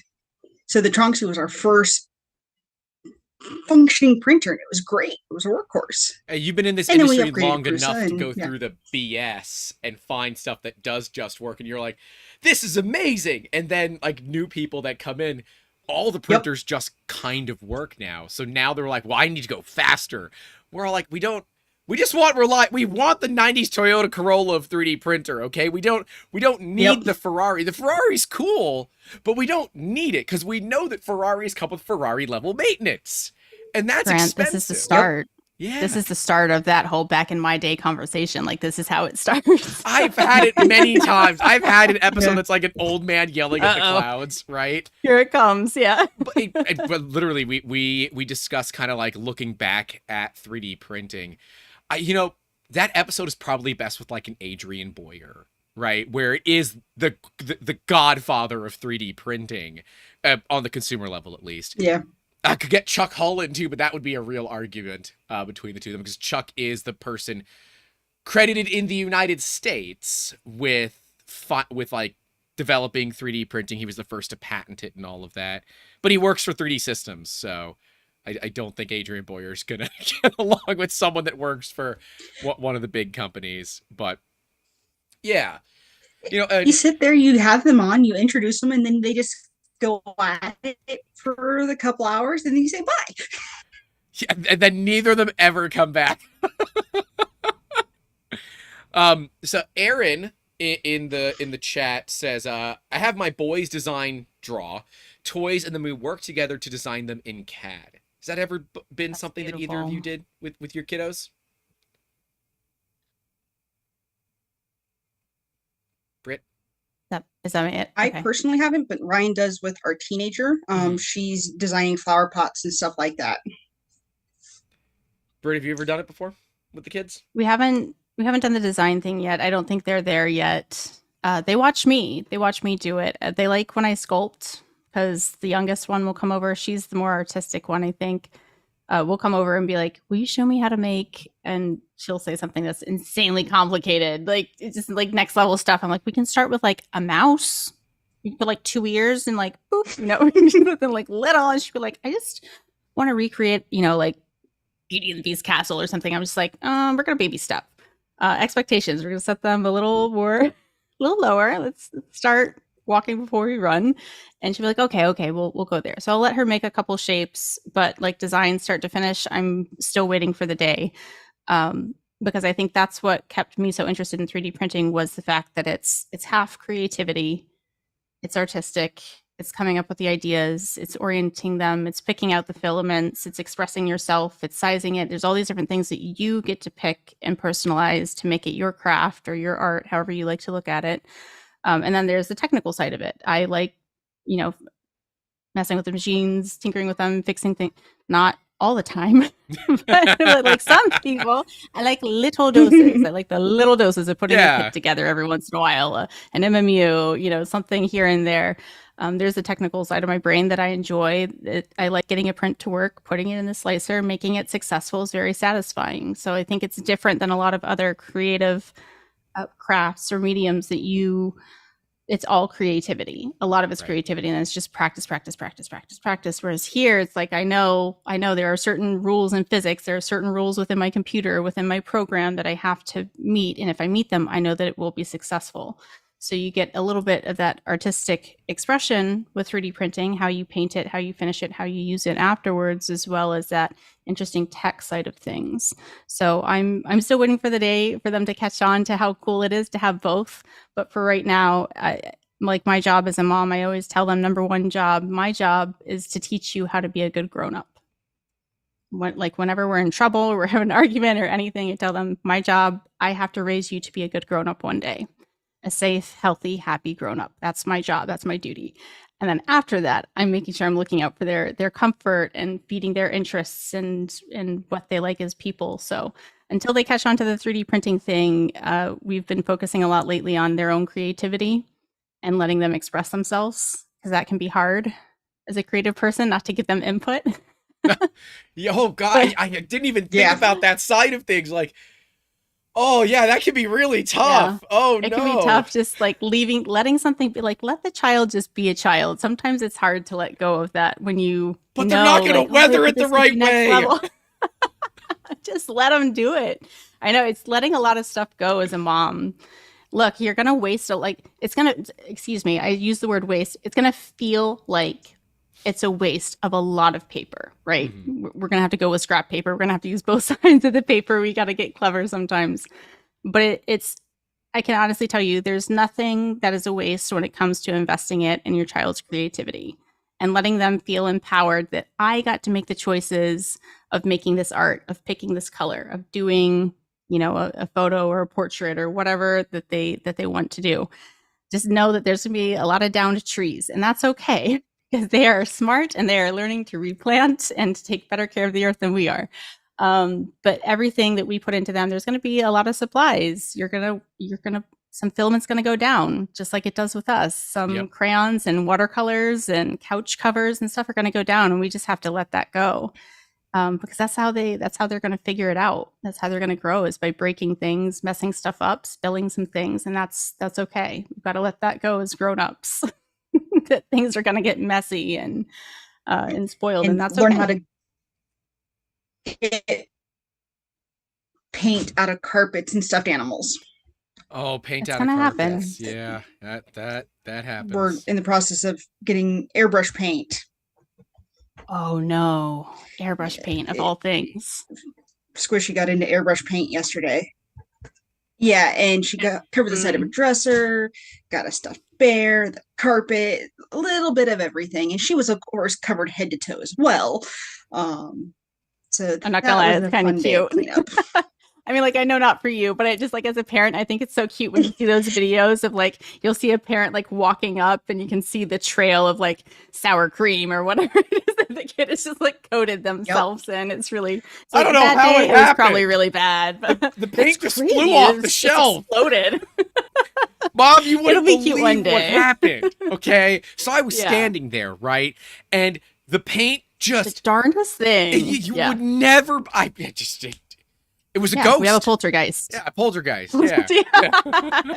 So the Tronxy was our first functioning printer, and it was great. It was a workhorse. You've been in this And then we industry upgraded long enough Prusa to go and, through the BS and find stuff that does just work, and you're like, this is amazing. And then like new people that come in, all the printers just kind of work now. So now they're like, well, I need to go faster. We're all like, we just want we want the 90s Toyota Corolla of 3D printer, okay? We don't need the Ferrari. The Ferrari's cool, but we don't need it because we know that Ferraris come with Ferrari level maintenance. And that's Grant, expensive. this is the start. Yeah. This is the start of that whole back in my day conversation. Like this is how it starts. I've had it many times. I've had an episode that's like an old man yelling at the clouds, right? Here it comes, yeah. But literally we discuss kind of like looking back at 3D printing. that episode is probably best with like an Adrian Boyer, right? Where it is the godfather of 3D printing, on the consumer level at least. Yeah. I could get Chuck Holland too, but that would be a real argument between the two of them, because Chuck is the person credited in the United States with like developing 3D printing. He was the first to patent it and all of that. But he works for 3D Systems, so I don't think Adrian Boyer's gonna get along with someone that works for one of the big companies. But yeah, You sit there, you have them on, you introduce them, and then they just go at it for the couple hours, and then you say bye. yeah, and then neither of them ever come back. So Aaron in the chat says, I have my boys design draw toys, and then we work together to design them in CAD. Has that ever been That's something beautiful. that either of you did with your kiddos? Britt? Is that it? I Okay. personally haven't, but Ryan does with our teenager. She's designing flower pots and stuff like that. Britt, have you ever done it before with the kids? We haven't done the design thing yet. I don't think they're there yet. They watch me. They watch me do it. They like when I sculpt, because the youngest one will come over. She's the more artistic one, I think. Will come over and be like, "Will you show me how to make?" And she'll say something that's insanely complicated, like it's just like next level stuff. I'm like, "We can start with like a mouse. You can put like 2 ears and like boop, something like little." And she'd be like, "I just want to recreate, like Beauty and the Beast castle or something." I'm just like, we're gonna baby step. Expectations. We're gonna set them a little lower. Let's start walking before we run. And she'll be like, okay, we'll go there. So I'll let her make a couple shapes, but like design start to finish, I'm still waiting for the day. Because I think that's what kept me so interested in 3D printing, was the fact that it's half creativity, it's artistic, it's coming up with the ideas, it's orienting them, it's picking out the filaments, it's expressing yourself, it's sizing it. There's all these different things that you get to pick and personalize to make it your craft or your art, however you like to look at it. And then there's the technical side of it. I like, messing with the machines, tinkering with them, fixing things. Not all the time, but like some people, I like little doses. I like the little doses of putting a kit together every once in a while, an MMU, something here and there. There's the technical side of my brain that I enjoy. I like getting a print to work, putting it in the slicer, making it successful is very satisfying. So I think it's different than a lot of other creative crafts or mediums that it's all creativity. A lot of it's creativity, and it's just practice. Whereas here, it's like, I know there are certain rules in physics. There are certain rules within my computer, within my program that I have to meet. And if I meet them, I know that it will be successful. So you get a little bit of that artistic expression with 3D printing, how you paint it, how you finish it, how you use it afterwards, as well as that interesting tech side of things. So I'm still waiting for the day for them to catch on to how cool it is to have both. But for right now, like my job as a mom, I always tell them, number one job, my job is to teach you how to be a good grown-up. Whenever we're in trouble or we're having an argument or anything, I tell them, my job, I have to raise you to be a good grown-up one day. A safe, healthy, happy grown-up. That's my job. That's my duty. And then after that, I'm making sure I'm looking out for their comfort and feeding their interests and what they like as people. So until they catch on to the 3D printing thing, we've been focusing a lot lately on their own creativity and letting them express themselves, because that can be hard as a creative person, not to give them input. Oh God, I didn't even think about that side of things. Like, oh yeah, that can be really tough. Yeah. Oh no. It can be tough, just like letting something be like, let the child just be a child. Sometimes it's hard to let go of that when you But they're not going to weather it the right way. Just let them do it. I know, it's letting a lot of stuff go as a mom. Look, you're going to waste I use the word waste. It's going to feel like it's a waste of a lot of paper, right? Mm-hmm. We're going to have to go with scrap paper. We're going to have to use both sides of the paper. We got to get clever sometimes. But I can honestly tell you, there's nothing that is a waste when it comes to investing it in your child's creativity and letting them feel empowered that I got to make the choices of making this art, of picking this color, of doing, a photo or a portrait or whatever that they want to do. Just know that there's going to be a lot of downed trees, and that's okay, because they are smart and they are learning to replant and to take better care of the earth than we are. But everything that we put into them, there's going to be a lot of supplies. Some filament's going to go down, just like it does with us. Some crayons and watercolors and couch covers and stuff are going to go down, and we just have to let that go. Because that's how they're going to figure it out. That's how they're going to grow, is by breaking things, messing stuff up, spilling some things, and that's okay. We've got to let that go as grown-ups. That things are going to get messy and spoiled, and that's learn okay. how to get paint out of carpets and stuffed animals. Oh, paint That's out of gonna carpets. happen. Yeah, that happens. We're in the process of getting airbrush paint. Oh no, airbrush paint of all things. Squishy got into airbrush paint yesterday. Yeah, and she got covered the side of a dresser, got a stuffed bear, the carpet, a little bit of everything, and she was of course covered head to toe as well. So I'm not gonna lie, it's kind of cute. Cleanup. I mean, like, I know not for you, but I just, like, as a parent, I think it's so cute when you see those videos of, like, you'll see a parent, like, walking up and you can see the trail of, like, sour cream or whatever it is that the kid has just, like, coated themselves in. It's really, so, I don't know how it was happened. Probably really bad. But the paint just crazy. flew off the shelf. Exploded. Mom, you wouldn't It'll be cute one believe day. what happened. Okay, so I was Yeah. standing there, right, and the paint just The darndest thing. you would never. It was a ghost. We have a poltergeist. Yeah, a poltergeist. Yeah.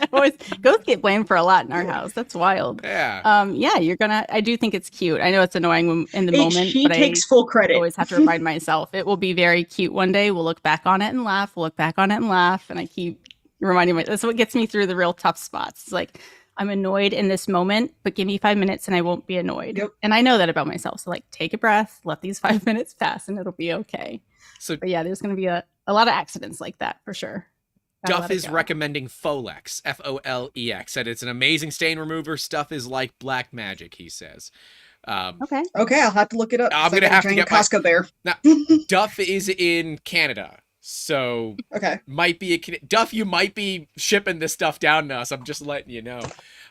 Ghosts get blamed for a lot in our house. That's wild. Yeah. I do think it's cute. I know it's annoying in the moment, She but takes full credit. I always have to remind myself it will be very cute one day. We'll look back on it and laugh. And I keep reminding myself. That's what gets me through the real tough spots. It's like, I'm annoyed in this moment, but give me 5 minutes and I won't be annoyed. Yep. And I know that about myself. So, like, take a breath, let these 5 minutes pass, and it'll be okay. But yeah, there's going to be a lot of accidents like that for sure. Duff is recommending Folex, Folex, and it's an amazing stain remover. Stuff is like black magic, he says. Okay, I'll have to look it up. I'm going to have to get Costco bear. Now, Duff is in Canada, so might be Duff. You might be shipping this stuff down to us. I'm just letting you know.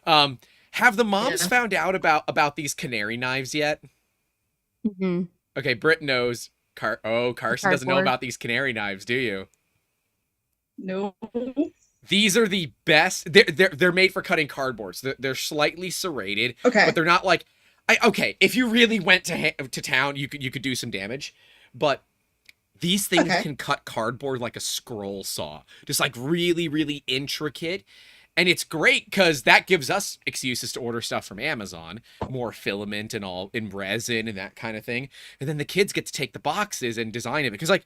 Have the moms found out about these canary knives yet? Mm-hmm. Okay, Britt knows. Karsen doesn't know about these canary knives, do you? No. These are the best. They're made for cutting cardboard. So they're slightly serrated, but they're not like. If you really went to town, you could do some damage, but these things can cut cardboard like a scroll saw, just like really, really intricate. And it's great because that gives us excuses to order stuff from Amazon, more filament and all in resin and that kind of thing. And then the kids get to take the boxes and design it, because like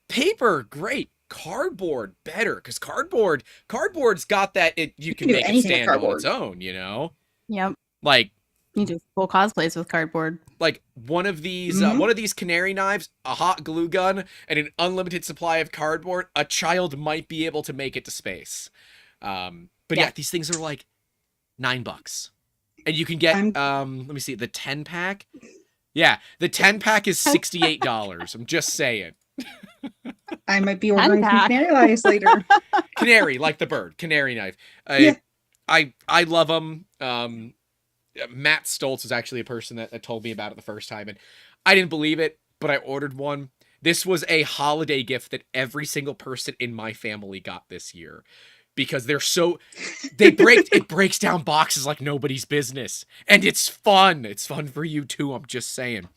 paper, great. Cardboard, better, because cardboard's got that you can make it stand on its own, you know? Yep. Like, you do full cosplays with cardboard. Like one of these canary knives, a hot glue gun, and an unlimited supply of cardboard, a child might be able to make it to space. But yeah, these things are like $9, and you can get let me see, the 10-pack. Yeah, the 10-pack is $68. I'm just saying. I might be ordering some canary knives later. Canary, like the bird, canary knife. I love them. Matt Stoltz is actually a person that told me about it the first time, and I didn't believe it, but I ordered one. This was a holiday gift that every single person in my family got this year, because it breaks down boxes like nobody's business, and it's fun. It's fun for you too. I'm just saying.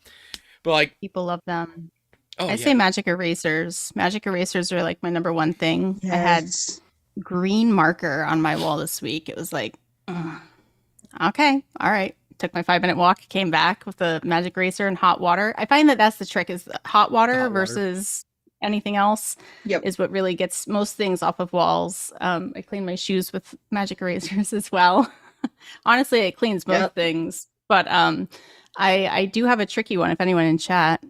But like, people love them. I say magic erasers. Magic erasers are like my number one thing. Yes. I had green marker on my wall this week. It was like, okay, all right. Took my 5-minute walk, came back with a magic eraser and hot water. I find that's the trick, is hot water versus anything else is what really gets most things off of walls. I clean my shoes with magic erasers as well. Honestly, it cleans most things, but I do have a tricky one. If anyone in chat,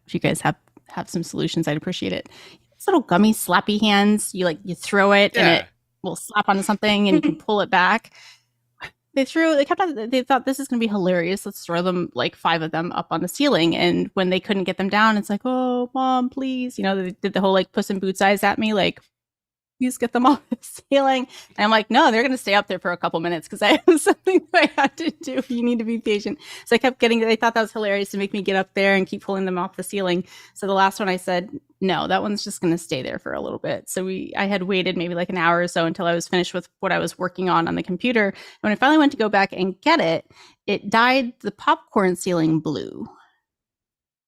if you guys have some solutions, I'd appreciate it. These little gummy slappy hands, you throw it and it will slap onto something and you can pull it back. They thought this is going to be hilarious. Let's throw them, like 5 of them, up on the ceiling. And when they couldn't get them down, it's like, oh, Mom, please. You know, they did the whole like Puss in Boots eyes at me, like, please get them off the ceiling. And I'm like, no, they're going to stay up there for a couple minutes because I have something that I have to do. You need to be patient. So I kept getting, they thought that was hilarious to make me get up there and keep pulling them off the ceiling. So the last one I said, no, that one's just going to stay there for a little bit. So I had waited maybe like an hour or so until I was finished with what I was working on the computer. When I finally went to go back and get it, it dyed the popcorn ceiling blue.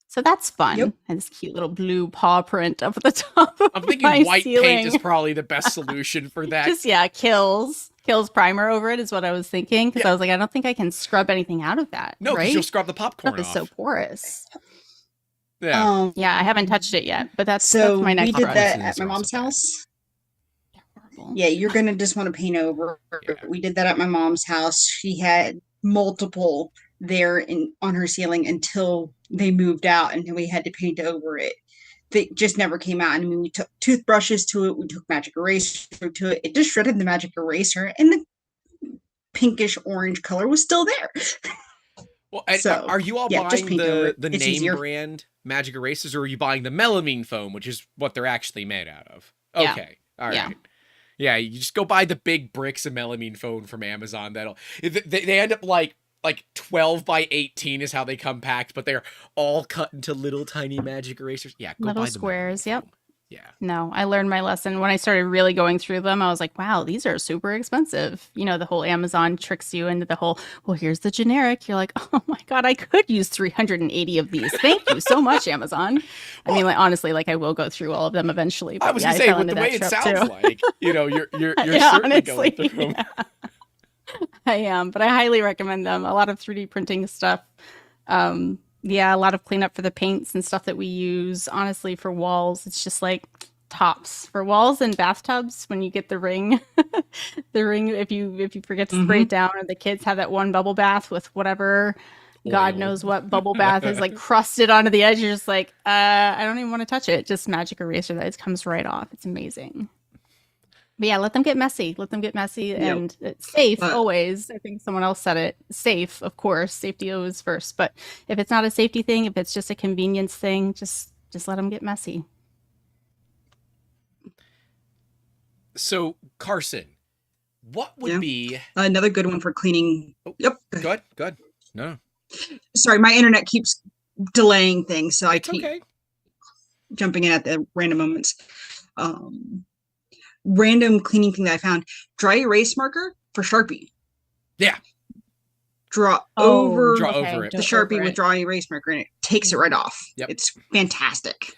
So that's fun. Yep. And this cute little blue paw print up at the top of I'm thinking my white ceiling. paint is probably the best solution for that. Just, kills primer over it is what I was thinking. Because I was like, I don't think I can scrub anything out of that. No, because right? you'll scrub the popcorn Stuff off. is so porous. Yeah. Yeah, I haven't touched it yet, but that's my next we did project. that at my mom's house. Horrible. Yeah, you're gonna just want to paint over. Yeah. We did that at my mom's house. She had multiple there on her ceiling until they moved out, and then we had to paint over it. They just never came out. I mean, we took toothbrushes to it, we took magic eraser to it. It just shredded the magic eraser, and the pinkish orange color was still there. Well, and So, are you all yeah, just buying paint over the it. It's name easier. brand magic erasers, or are you buying the melamine foam, which is what they're actually made out of? Yeah. Okay, all right. Yeah. Yeah, you just go buy the big bricks of melamine foam from Amazon. They end up like 12 by 18 is how they come packed, but they're all cut into little tiny magic erasers. Yeah, go Little buy the squares, melamine yep. foam. Yeah. No, I learned my lesson. When I started really going through them, I was like, wow, these are super expensive. You know, the whole Amazon tricks you into the whole, well, here's the generic. You're like, oh my God, I could use 380 of these. Thank you so much, Amazon. I mean, like, honestly, like I will go through all of them eventually. But I was yeah, gonna say, fell with into the way that it trap sounds too. like, you're Yeah, certainly honestly, going through them. yeah. I am, but I highly recommend them. A lot of 3D printing stuff. Yeah, a lot of cleanup for the paints and stuff that we use. Honestly, for walls, it's just like tops for walls and bathtubs. When you get the ring, if you forget to spray it down, or the kids have that one bubble bath with whatever. God Oil. knows what bubble bath is like crusted onto the edge. You're just like, I don't even want to touch it. Just magic eraser that comes right off. It's amazing. But yeah, let them get messy. Let them get messy, and it's safe always. I think someone else said it. Safe, of course. Safety always first. But if it's not a safety thing, if it's just a convenience thing, just let them get messy. So, Karsen, what would be another good one for cleaning? Yep. Good. No, Sorry, my internet keeps delaying things, so I it's keep okay. jumping in at the random moments. Random cleaning thing that I found: dry erase marker for Sharpie. Yeah. Draw over it. the Sharpie with dry erase marker, and it takes it right off. Yep. It's fantastic.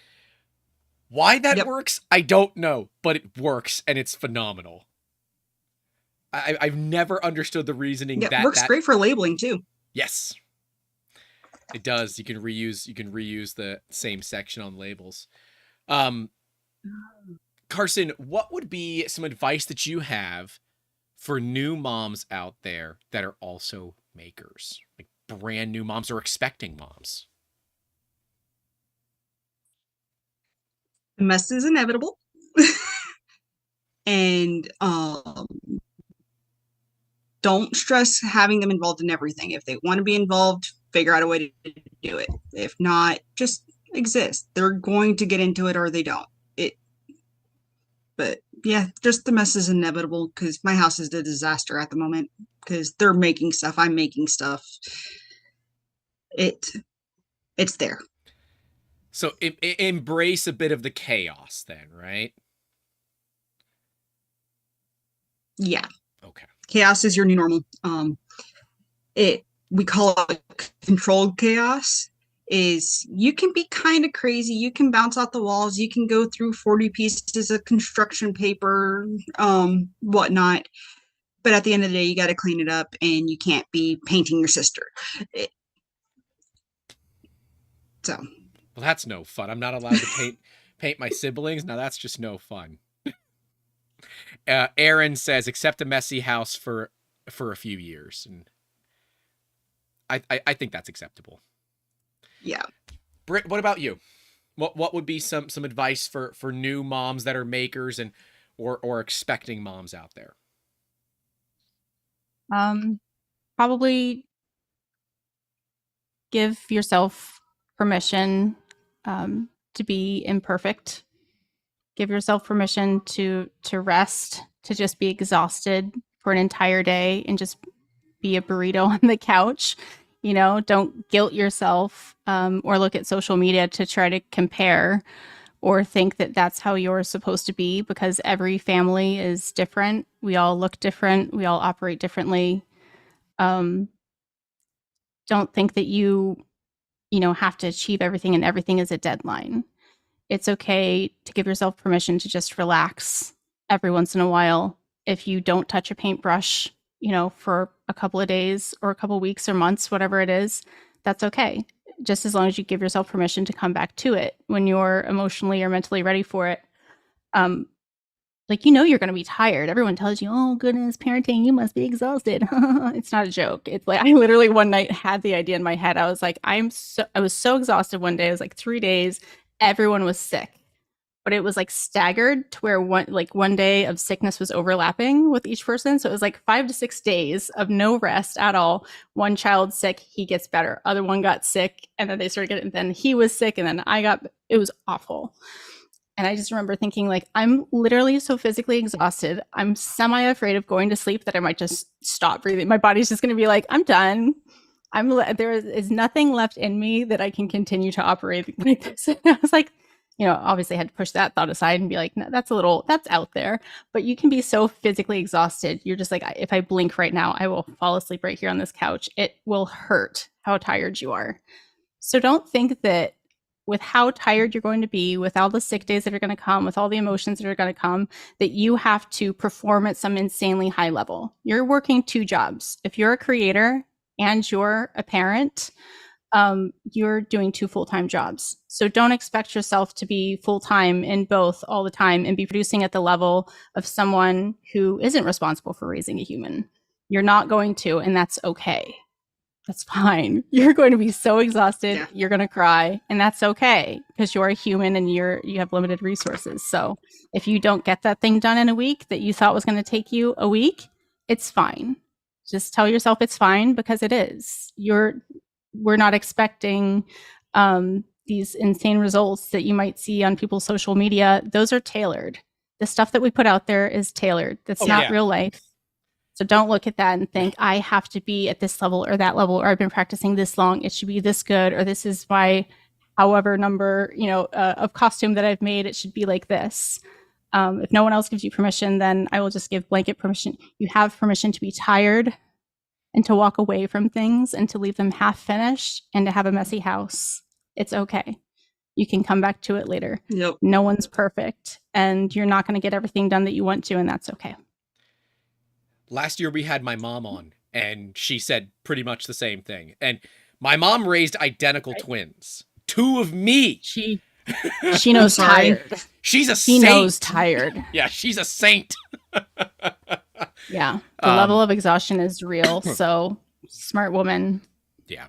Why that works, I don't know, but it works, and it's phenomenal. I've never understood the reasoning. Yeah, it works great for labeling too. Yes, it does. You can reuse the same section on labels. Karsen, what would be some advice that you have for new moms out there that are also makers, like brand new moms or expecting moms? The mess is inevitable. And don't stress having them involved in everything. If they want to be involved, figure out a way to do it. If not, just exist. They're going to get into it or they don't. But yeah, just the mess is inevitable because my house is a disaster at the moment because they're making stuff, I'm making stuff. It's there. So embrace a bit of the chaos then, right? Yeah. Okay. Chaos is your new normal. We call it controlled chaos. Is you can be kind of crazy, you can bounce out the walls, you can go through 40 pieces of construction paper, whatnot, but at the end of the day you got to clean it up, and you can't be painting your sister. Well, that's no fun. I'm not allowed to paint my siblings. Now that's just no fun. Aaron says, accept a messy house for a few years, and I think that's acceptable. Yeah. Britt, what about you? What would be some advice for new moms that are makers and or expecting moms out there? Probably give yourself permission to be imperfect. Give yourself permission to rest, to just be exhausted for an entire day and just be a burrito on the couch. Don't guilt yourself or look at social media to try to compare or think that that's how you're supposed to be, because every family is different. We all look different. We all operate differently. Don't think that you have to achieve everything and everything is a deadline. It's okay to give yourself permission to just relax every once in a while. If you don't touch a paintbrush, for a couple of days or a couple of weeks or months, whatever it is, that's okay. Just as long as you give yourself permission to come back to it when you're emotionally or mentally ready for it. You're going to be tired. Everyone tells you, oh goodness, parenting, you must be exhausted. It's not a joke. It's like, I literally one night had the idea in my head. I was like, I was so exhausted one day. It was like 3 days. Everyone was sick, but it was like staggered to where one day of sickness was overlapping with each person. So it was like 5 to 6 days of no rest at all. One child sick, he gets better. Other one got sick, and then they started getting, then he was sick, and then it was awful. And I just remember thinking, like, I'm literally so physically exhausted. I'm semi-afraid of going to sleep that I might just stop breathing. My body's just going to be like, I'm done. There is nothing left in me that I can continue to operate like this. And I was like, obviously I had to push that thought aside and be like, no, that's out there. But you can be so physically exhausted. You're just like, if I blink right now, I will fall asleep right here on this couch. It will hurt how tired you are. So don't think that with how tired you're going to be, with all the sick days that are going to come, with all the emotions that are going to come, that you have to perform at some insanely high level. You're working 2 jobs. If you're a creator and you're a parent, you're doing 2 full-time jobs. So don't expect yourself to be full-time in both all the time and be producing at the level of someone who isn't responsible for raising a human. You're not going to, and that's okay. That's fine. You're going to be so exhausted. Yeah. You're going to cry, and that's okay, because you're a human and you have limited resources. So if you don't get that thing done in a week that you thought was going to take you a week, it's fine. Just tell yourself it's fine, because it is. We're not expecting these insane results that you might see on people's social media. Those are tailored. The stuff that we put out there is tailored. That's not real life. So don't look at that and think, I have to be at this level or that level, or I've been practicing this long, it should be this good, or this is my however number, of costume that I've made, it should be like this. If no one else gives you permission, then I will just give blanket permission. You have permission to be tired and to walk away from things and to leave them half finished and to have a messy house. It's okay. You can come back to it later. Yep. No one's perfect, and you're not going to get everything done that you want to, and that's okay. Last year we had my mom on, and she said pretty much the same thing. And my mom raised identical twins. 2 of me. She knows tired. She's a saint. She knows tired. Yeah, she's a saint. Yeah. The level of exhaustion is real. So smart woman. Yeah.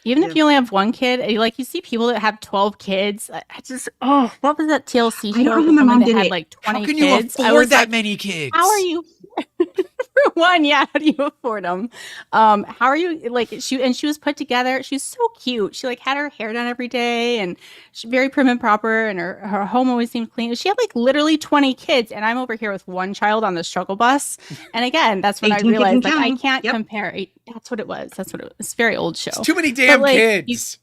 Even if you only have 1 kid, like you see people that have 12 kids. I just, what was that TLC show? I know my mom did had it. like 20 How can kids. you afford that many kids? How are you? For one, how do you afford them? How are you? Like she was put together. She's so cute. She like had her hair done every day, and she's very prim and proper, and her home always seemed clean. She had like literally 20 kids, and I'm over here with 1 child on the struggle bus. And again, that's when I realized like I can't compare. That's what it was. That's what it was. It's a very old show. It's too many damn kids.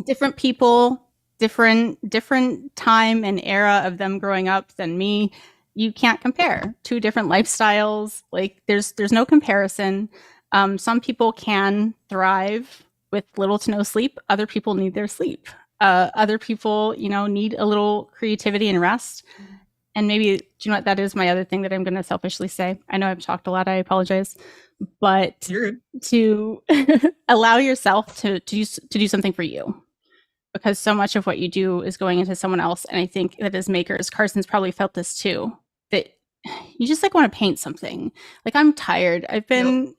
Different people, different time and era of them growing up than me. You can't compare 2 different lifestyles. Like there's no comparison. Some people can thrive with little to no sleep. Other people need their sleep. Other people, need a little creativity and rest. And maybe, do you know what? That is my other thing that I'm going to selfishly say. I know I've talked a lot. I apologize. But to allow yourself to do something for you. Because so much of what you do is going into someone else. And I think that as makers, Karsen's probably felt this too, that you just like want to paint something. Like I'm tired. I've been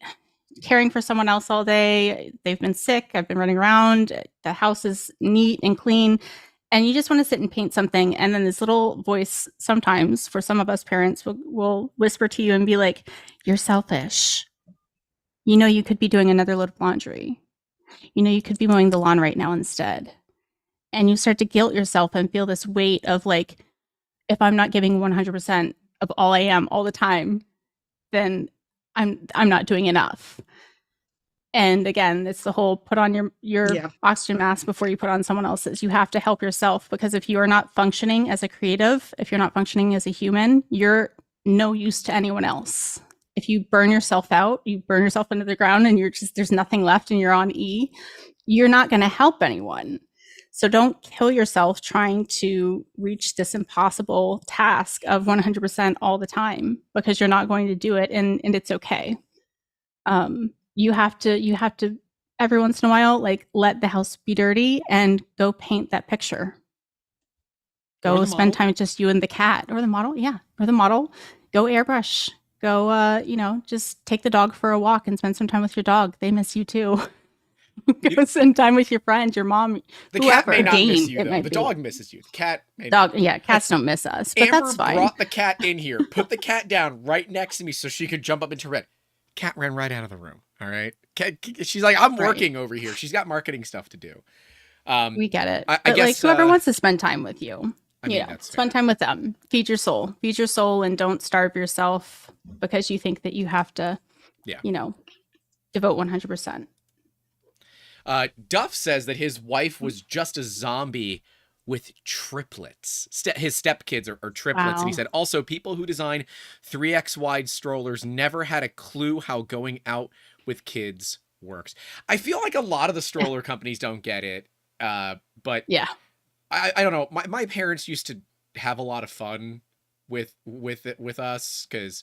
caring for someone else all day. They've been sick. I've been running around. The house is neat and clean. And you just want to sit and paint something. And then this little voice sometimes for some of us parents will whisper to you and be like, you're selfish. You could be doing another load of laundry. You could be mowing the lawn right now instead. and you start to guilt yourself and feel this weight of like, if I'm not giving 100% of all I am all the time, then I'm not doing enough. And again, it's the whole put on your oxygen mask before you put on someone else's. You have to help yourself, because if you are not functioning as a creative, if you're not functioning as a human, you're no use to anyone else. If you burn yourself out, you burn yourself into the ground and there's nothing left and you're on E, you're not going to help anyone. So don't kill yourself trying to reach this impossible task of 100% all the time, because you're not going to do it, and it's okay. You have to every once in a while, like, let the house be dirty and go paint that picture. Go spend time with just you and the cat, or the model. Yeah. Or the model. Go airbrush. Go, just take the dog for a walk and spend some time with your dog. They miss you too. Go spend time with your friends, your mom. The cat may not miss you, though. The dog misses you. The cat may not. Yeah, cats don't miss us, but Amber that's fine. brought the cat in here, put the cat down right next to me so she could jump up into bed. Cat ran right out of the room. All right. She's like, I'm working over here. She's got marketing stuff to do. We get it. I but guess, like, whoever wants to spend time with you, spend time with them. Feed your soul. Feed your soul, and don't starve yourself because you think that you have to, devote 100%. Duff says that his wife was just a zombie with triplets. His stepkids are triplets. Wow. And he said, also, people who design 3X wide strollers never had a clue how going out with kids works. I feel like a lot of the stroller companies don't get it. But yeah, I don't know. My parents used to have a lot of fun with us, because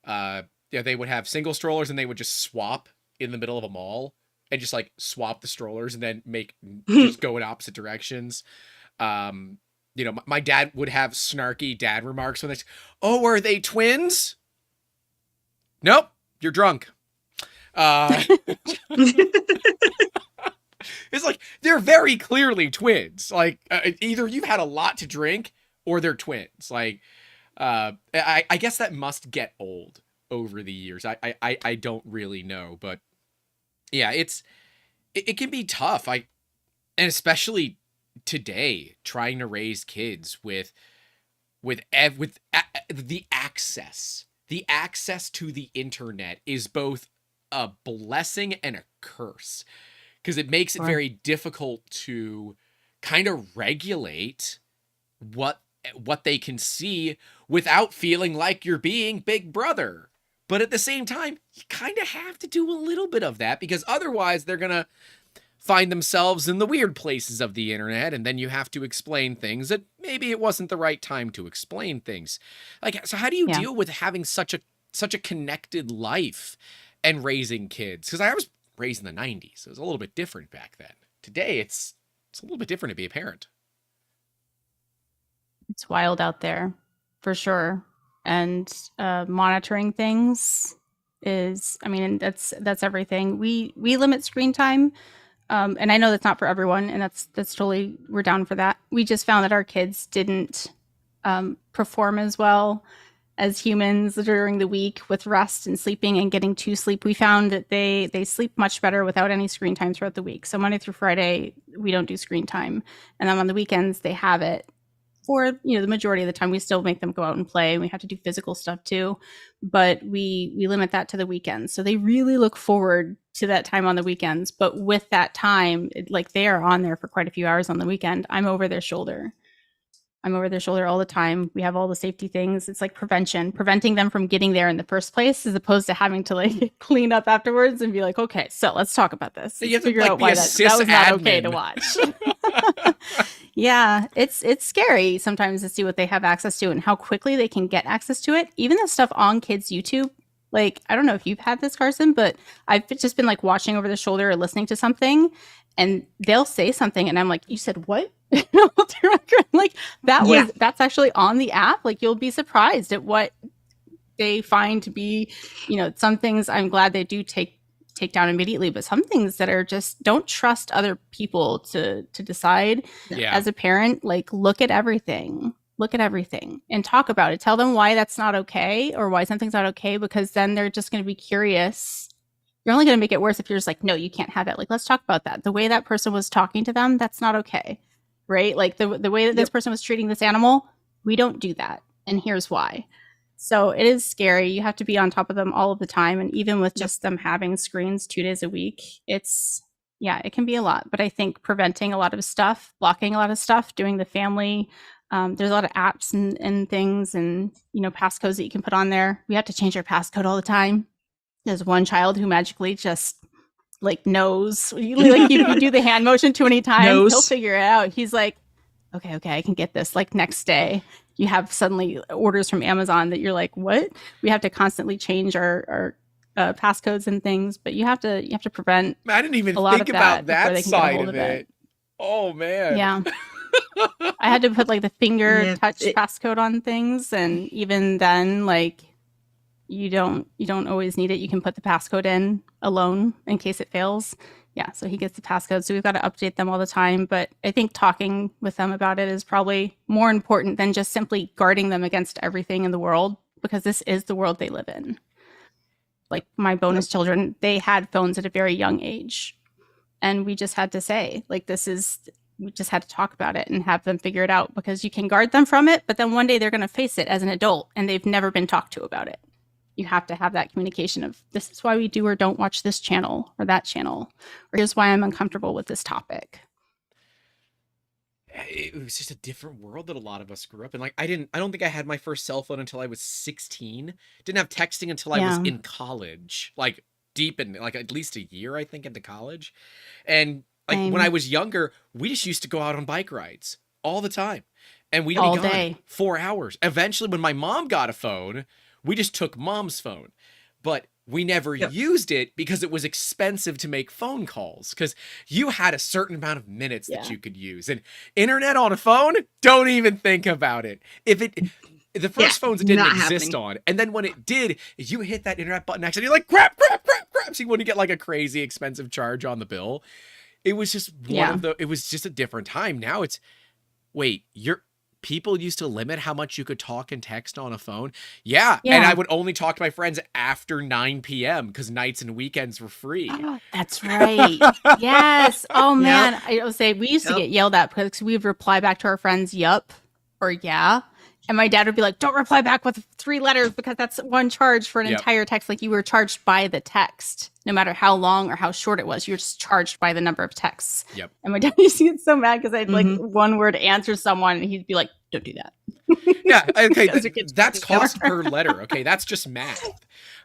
they would have single strollers and they would just swap in the middle of a mall and just like swap the strollers and then just go in opposite directions. My dad would have snarky dad remarks when they say, "Oh, are they twins?" Nope, you're drunk. It's like, they're very clearly twins. Like, either you've had a lot to drink or they're twins. Like, I guess that must get old over the years. I don't really know, but yeah, it can be tough. And especially today, trying to raise kids with the access to the internet is both a blessing and a curse, because it makes it very difficult to kind of regulate what they can see without feeling like you're being Big Brother. But at the same time, you kind of have to do a little bit of that, because otherwise they're going to find themselves in the weird places of the internet, and then you have to explain things that maybe it wasn't the right time to explain things. Like, so how do you deal with having such a connected life and raising kids? Because I was raised in the 90s. It was a little bit different back then. Today, it's a little bit different to be a parent. It's wild out there, for sure. And monitoring things is, that's everything. We limit screen time. And I know that's not for everyone, and that's totally, we're down for that. We just found that our kids didn't perform as well as humans during the week with rest and sleeping and getting to sleep. We found that they sleep much better without any screen time throughout the week. So Monday through Friday, we don't do screen time. And then on the weekends, they have it for, the majority of the time. We still make them go out and play. We have to do physical stuff too, but we limit that to the weekends. So they really look forward to that time on the weekends. But with that time, they are on there for quite a few hours on the weekend. I'm over their shoulder all the time. We have all the safety things. It's like preventing them from getting there in the first place, as opposed to having to clean up afterwards and be like, okay, so let's talk about this. You have to figure out why that was not okay to watch. Yeah, it's scary sometimes to see what they have access to and how quickly they can get access to it. Even the stuff on kids' YouTube. Like, I don't know if you've had this, Karsen, but I've just been watching over the shoulder or listening to something, and they'll say something, and I'm like, "You said what?" That's actually on the app. You'll be surprised at what they find to be, some things I'm glad they do take down immediately, but some things that are just, don't trust other people to decide. As a parent, look at everything and talk about it. Tell them why that's not okay, or why something's not okay, because then they're just going to be curious. You're only going to make it worse if you're just no, you can't have it. Let's talk about that. The way that person was talking to them, that's not okay. right? Like the way that this person was treating this animal, we don't do that. And here's why. So it is scary. You have to be on top of them all of the time. And even with just them having screens 2 days a week, it can be a lot. But I think preventing a lot of stuff, blocking a lot of stuff, doing the family, there's a lot of apps and things and, passcodes that you can put on there. We have to change our passcode all the time. There's one child who magically just like knows, like you do the hand motion too many times, he'll figure it out. He's like, okay, I can get this. Like next day, you have suddenly orders from Amazon that you're like, what? We have to constantly change our passcodes and things, but you have to prevent. I didn't even think about that side of it. Oh man. Yeah. I had to put like the finger touch passcode on things, and even then, like you don't always need it. You can put the passcode in alone in case it fails. Yeah, so he gets the passcode. So we've got to update them all the time. But I think talking with them about it is probably more important than just simply guarding them against everything in the world, because this is the world they live in. Like my bonus children, they had phones at a very young age. And we just had to say, like, we just had to talk about it and have them figure it out, because you can guard them from it, but then one day they're going to face it as an adult and they've never been talked to about it. You have to have that communication of, this is why we do or don't watch this channel or that channel, or here's why I'm uncomfortable with this topic. It was just a different world that a lot of us grew up in. Like I don't think I had my first cell phone until I was 16. Didn't have texting until I was in college, like deep in, like at least a year, I think, into college. And like when I was younger, we just used to go out on bike rides all the time, and we'd be gone day. 4 hours. Eventually, when my mom got a phone, we just took mom's phone, but we never used it because it was expensive to make phone calls, because you had a certain amount of minutes that you could use. And internet on a phone, don't even think about it. The first phones it didn't exist on, and then when it did, you hit that internet button accidentally, you're like, crap. So you wouldn't get like a crazy expensive charge on the bill. It was just it was just a different time. Now it's, people used to limit how much you could talk and text on a phone. Yeah. And I would only talk to my friends after 9 p.m. because nights and weekends were free. Oh, that's right. Yes. Oh man. I would say we used to get yelled at because we would reply back to our friends, yup, or yeah. And my dad would be like, don't reply back with 3 letters because that's one charge for an entire text. Like you were charged by the text, no matter how long or how short it was. You're just charged by the number of texts. Yep. And my dad used to get so mad because I'd like one word answer someone and he'd be like, don't do that. Yeah. Okay. That's cost per letter. Okay. That's just math.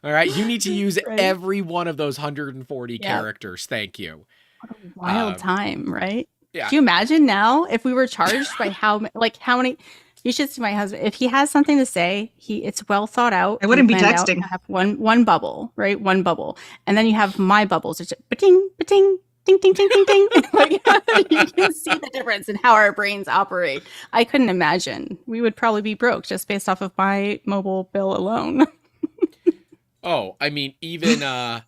All right. You need to use every one of those 140 characters. Thank you. What a wild time, right? Yeah. Do you imagine now if we were charged by how many? You should see my husband. If he has something to say, it's well thought out. I wouldn't be texting. You have one bubble, right? One bubble. And then you have my bubbles. It's just ba-ting, ba-ting, ding, ding, ding, ding, ding. Like, you can see the difference in how our brains operate. I couldn't imagine. We would probably be broke just based off of my mobile bill alone. Oh, I mean, even, I'll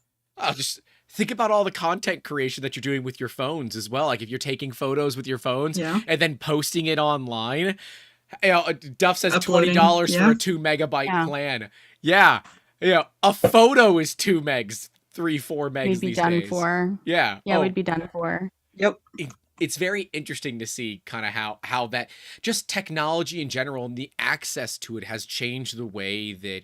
just think about all the content creation that you're doing with your phones as well. Like if you're taking photos with your phones and then posting it online. Duff says $20 for a 2 megabyte plan. Yeah. A photo is 2 megs, 3-4 megs We'd be these done days. For. Yeah. We'd be done for. Yep. It's very interesting to see kind of how that just technology in general and the access to it has changed the way that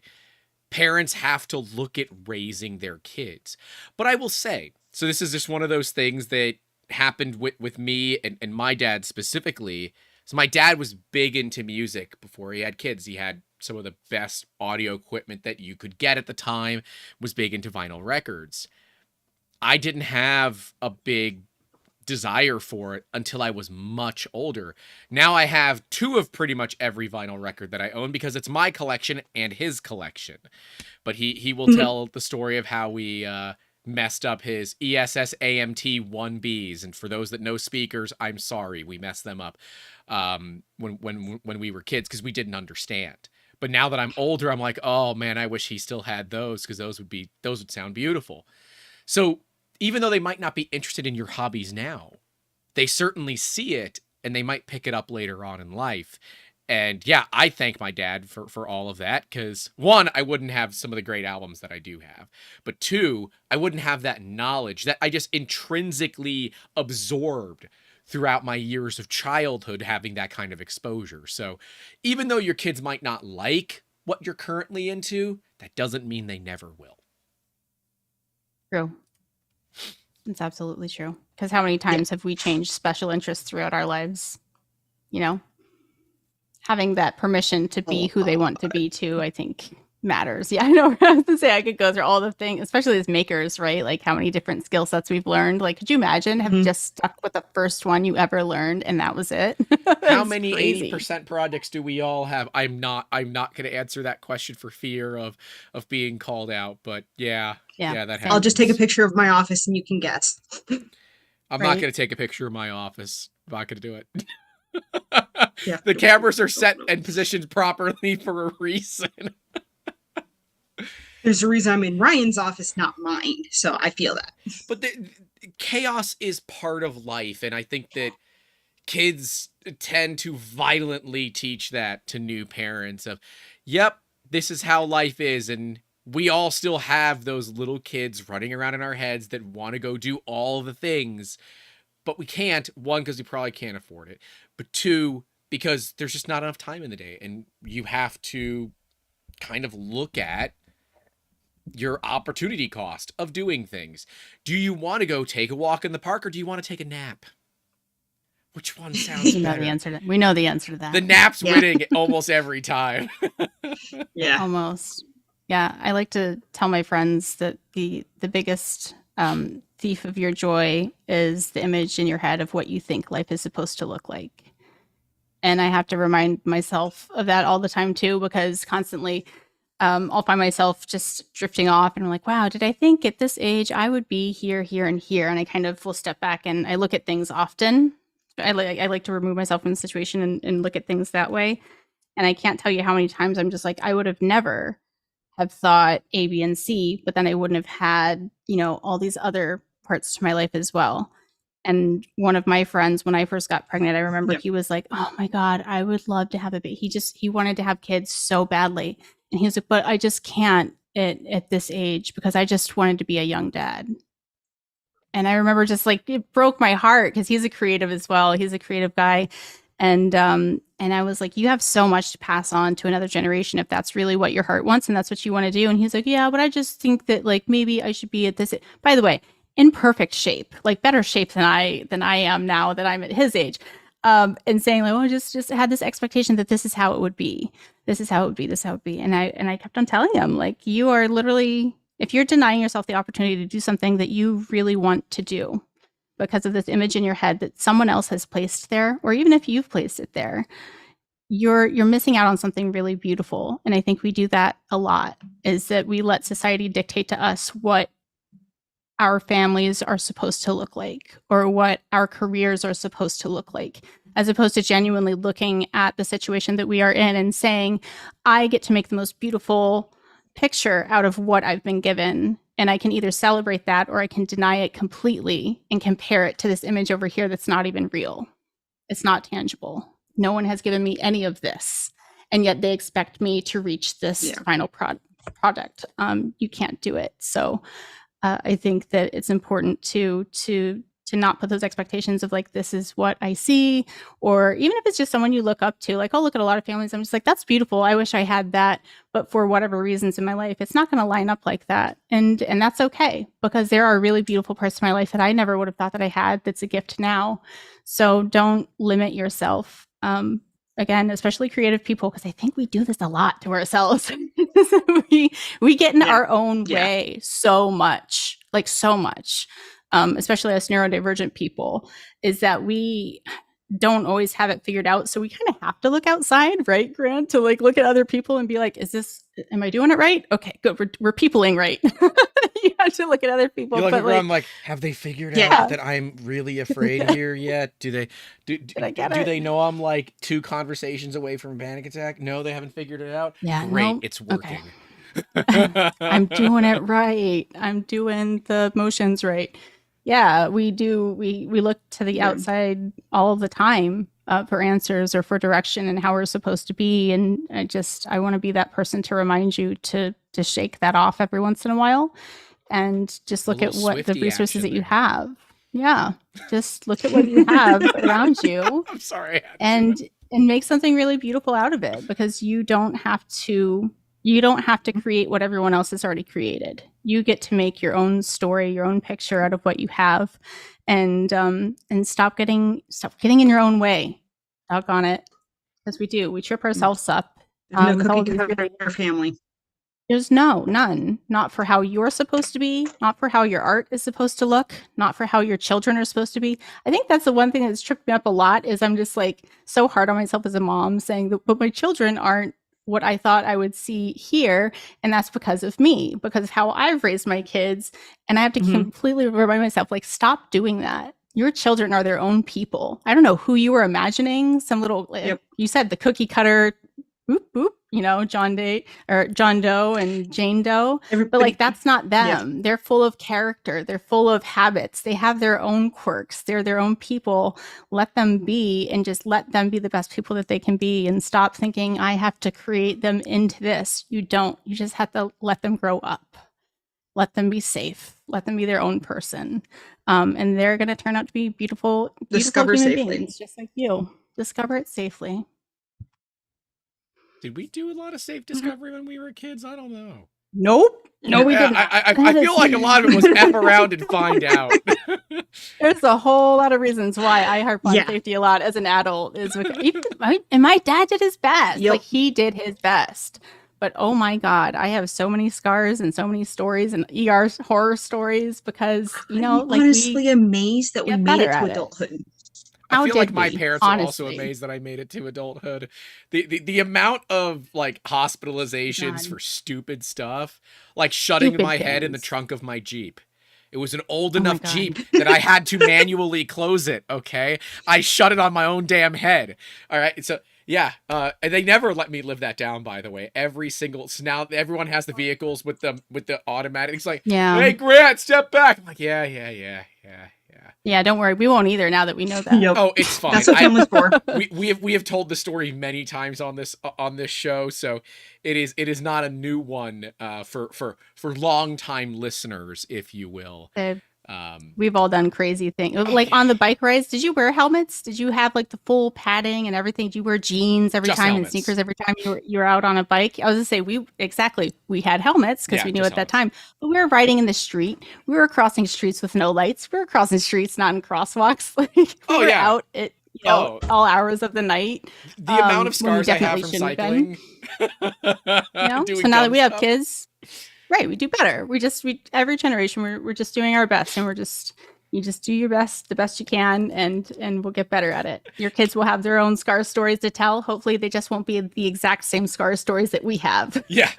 parents have to look at raising their kids. But I will say, so this is just one of those things that happened with me and my dad specifically. So my dad was big into music before he had kids. He had some of the best audio equipment that you could get at the time, was big into vinyl records. I didn't have a big desire for it until I was much older. Now I have 2 of pretty much every vinyl record that I own because it's my collection and his collection. But he will tell the story of how we messed up his ESS AMT 1Bs. And for those that know speakers, I'm sorry, we messed them up when we were kids because we didn't understand. But now that I'm older, I'm like, oh man, I wish he still had those because those would sound beautiful. So even though they might not be interested in your hobbies now, they certainly see it and they might pick it up later on in life. And yeah, I thank my dad for all of that because 1, I wouldn't have some of the great albums that I do have. But 2, I wouldn't have that knowledge that I just intrinsically absorbed throughout my years of childhood having that kind of exposure. So even though your kids might not like what you're currently into, that doesn't mean they never will. True. It's absolutely true. Because how many times have we changed special interests throughout our lives? You know, having that permission to be who they want to be too, I think matters. Yeah, I know. I was to say I could go through all the things, especially as makers, right? Like how many different skill sets we've learned. Like, could you imagine have just stuck with the first one you ever learned and that was it? How many 80% projects do we all have? I'm not going to answer that question for fear of being called out, but yeah, that happens. I'll just take a picture of my office and you can guess. I'm not going to take a picture of my office. I'm not going to do it. Yeah. The cameras are set and positioned properly for a reason. There's a reason I'm in Ryan's office, not mine. So I feel that. But chaos is part of life. And I think that kids tend to violently teach that to new parents of, yep, this is how life is. And we all still have those little kids running around in our heads that want to go do all the things. But we can't, one, because we probably can't afford it. But two, because there's just not enough time in the day. And you have to kind of look at your opportunity cost of doing things. Do you want to go take a walk in the park or do you want to take a nap? Which one sounds better? We know the answer to that. The nap's winning almost every time. Yeah. Almost. Yeah. I like to tell my friends that the biggest thief of your joy is the image in your head of what you think life is supposed to look like. And I have to remind myself of that all the time too, because constantly I'll find myself just drifting off and I'm like, wow, did I think at this age I would be here, here, and here? And I kind of will step back and I look at things often. I like to remove myself from the situation and look at things that way. And I can't tell you how many times I'm just like, I would have never have thought A, B, and C, but then I wouldn't have had, all these other parts to my life as well. And one of my friends, when I first got pregnant, I remember he was like, oh my God, I would love to have a baby. He wanted to have kids so badly. And he was like, but I just can't at this age because I just wanted to be a young dad. And I remember just like, it broke my heart because he's a creative as well. He's a creative guy. And I was like, you have so much to pass on to another generation if that's really what your heart wants and that's what you want to do. And he's like, yeah, but I just think that like maybe I should be at this. By the way, in perfect shape, like better shape than I am now that I'm at his age. And saying like, oh, I just had this expectation that this is how it would be. This is how it would be. This is how it would be. And I kept on telling him, like, you are literally, if you're denying yourself the opportunity to do something that you really want to do because of this image in your head that someone else has placed there, or even if you've placed it there, you're missing out on something really beautiful. And I think we do that a lot, is that we let society dictate to us what our families are supposed to look like or what our careers are supposed to look like, as opposed to genuinely looking at the situation that we are in and saying, I get to make the most beautiful picture out of what I've been given. And I can either celebrate that or I can deny it completely and compare it to this image over here that's not even real. It's not tangible. No one has given me any of this. And yet they expect me to reach this final product. You can't do it. So I think that it's important to not put those expectations of like, this is what I see, or even if it's just someone you look up to, like, I'll look at a lot of families. I'm just like, that's beautiful. I wish I had that. But for whatever reasons in my life, it's not going to line up like that. And that's okay, because there are really beautiful parts of my life that I never would have thought that I had. That's a gift now. So don't limit yourself. Again, especially creative people, because I think we do this a lot to ourselves. we get in our own way so much, especially us neurodivergent people, is that we don't always have it figured out. So we kind of have to look outside, right, Grant, to like look at other people and be like, am I doing it right? Okay, good. We're peopling right. You have to look at other people. You look around like, have they figured out that I'm really afraid here yet? Do they know I'm like 2 conversations away from a panic attack? No, they haven't figured it out. Yeah, great, it's working. Okay. I'm doing it right. I'm doing the motions right. Yeah, we do. We look to the outside all the time for answers or for direction and how we're supposed to be. And I want to be that person to remind you to shake that off every once in a while and just look at what the resources that you have. Yeah. Just look at what you have around you. I'm sorry. And make something really beautiful out of it, because you don't have to create what everyone else has already created. You get to make your own story, your own picture out of what you have, and stop getting in your own way. Doggone it. Because we trip ourselves up. There's no with all cookie these cutter family. There's none. Not for how you're supposed to be, not for how your art is supposed to look, not for how your children are supposed to be. I think that's the one thing that's tripped me up a lot, is I'm just like so hard on myself as a mom, saying that, but my children aren't what I thought I would see here. And that's because of me, because of how I've raised my kids. And I have to completely remind myself, like, stop doing that. Your children are their own people. I don't know who you were imagining. Some little, you said the cookie cutter, boop, boop, John Doe and Jane Doe. But like, that's not them. They're full of character. They're full of habits. They have their own quirks. They're their own people. Let them be, and just let them be the best people that they can be, and stop thinking I have to create them into this. You don't. You just have to let them grow up. Let them be safe. Let them be their own person. And they're going to turn out to be beautiful human beings, just like you. Discover it safely. Did we do a lot of safe discovery when we were kids? I don't know. Nope. No, we didn't. I feel like a lot of it was F around and find out. There's a whole lot of reasons why I harp on safety a lot as an adult. And my dad did his best. Like, he did his best. But oh my God, I have so many scars and so many stories and ER horror stories, because, I'm honestly amazed that we made it to adulthood. I feel like my parents are also amazed that I made it to adulthood. The amount of like hospitalizations for stupid stuff, like shutting my head in the trunk of my Jeep. It was an old enough Jeep that I had to manually close it. Okay, I shut it on my own damn head. All right, so yeah, and they never let me live that down. By the way, so now everyone has the vehicles with the automatic. It's like, hey Grant, step back. I'm like, yeah. Yeah, don't worry. We won't either, now that we know that. Oh, it's fine. That's what family's for. We have told the story many times on this show, so it is not a new one for longtime listeners, if you will. We've all done crazy things. Like on the bike rides, did you wear helmets? Did you have like the full padding and everything? Did you wear jeans every time and sneakers every time you were out on a bike? I was gonna say we had helmets because we knew at that time, but we were riding in the street. We were crossing streets with no lights. We were crossing streets not in crosswhats. Like, we were out at all hours of the night. The amount of scars I have from cycling. So now that we have kids. Right, we do better. Every generation we're just doing our best, and you just do your best, the best you can, and we'll get better at it. Your kids will have their own scar stories to tell. Hopefully they just won't be the exact same scar stories that we have. Yeah.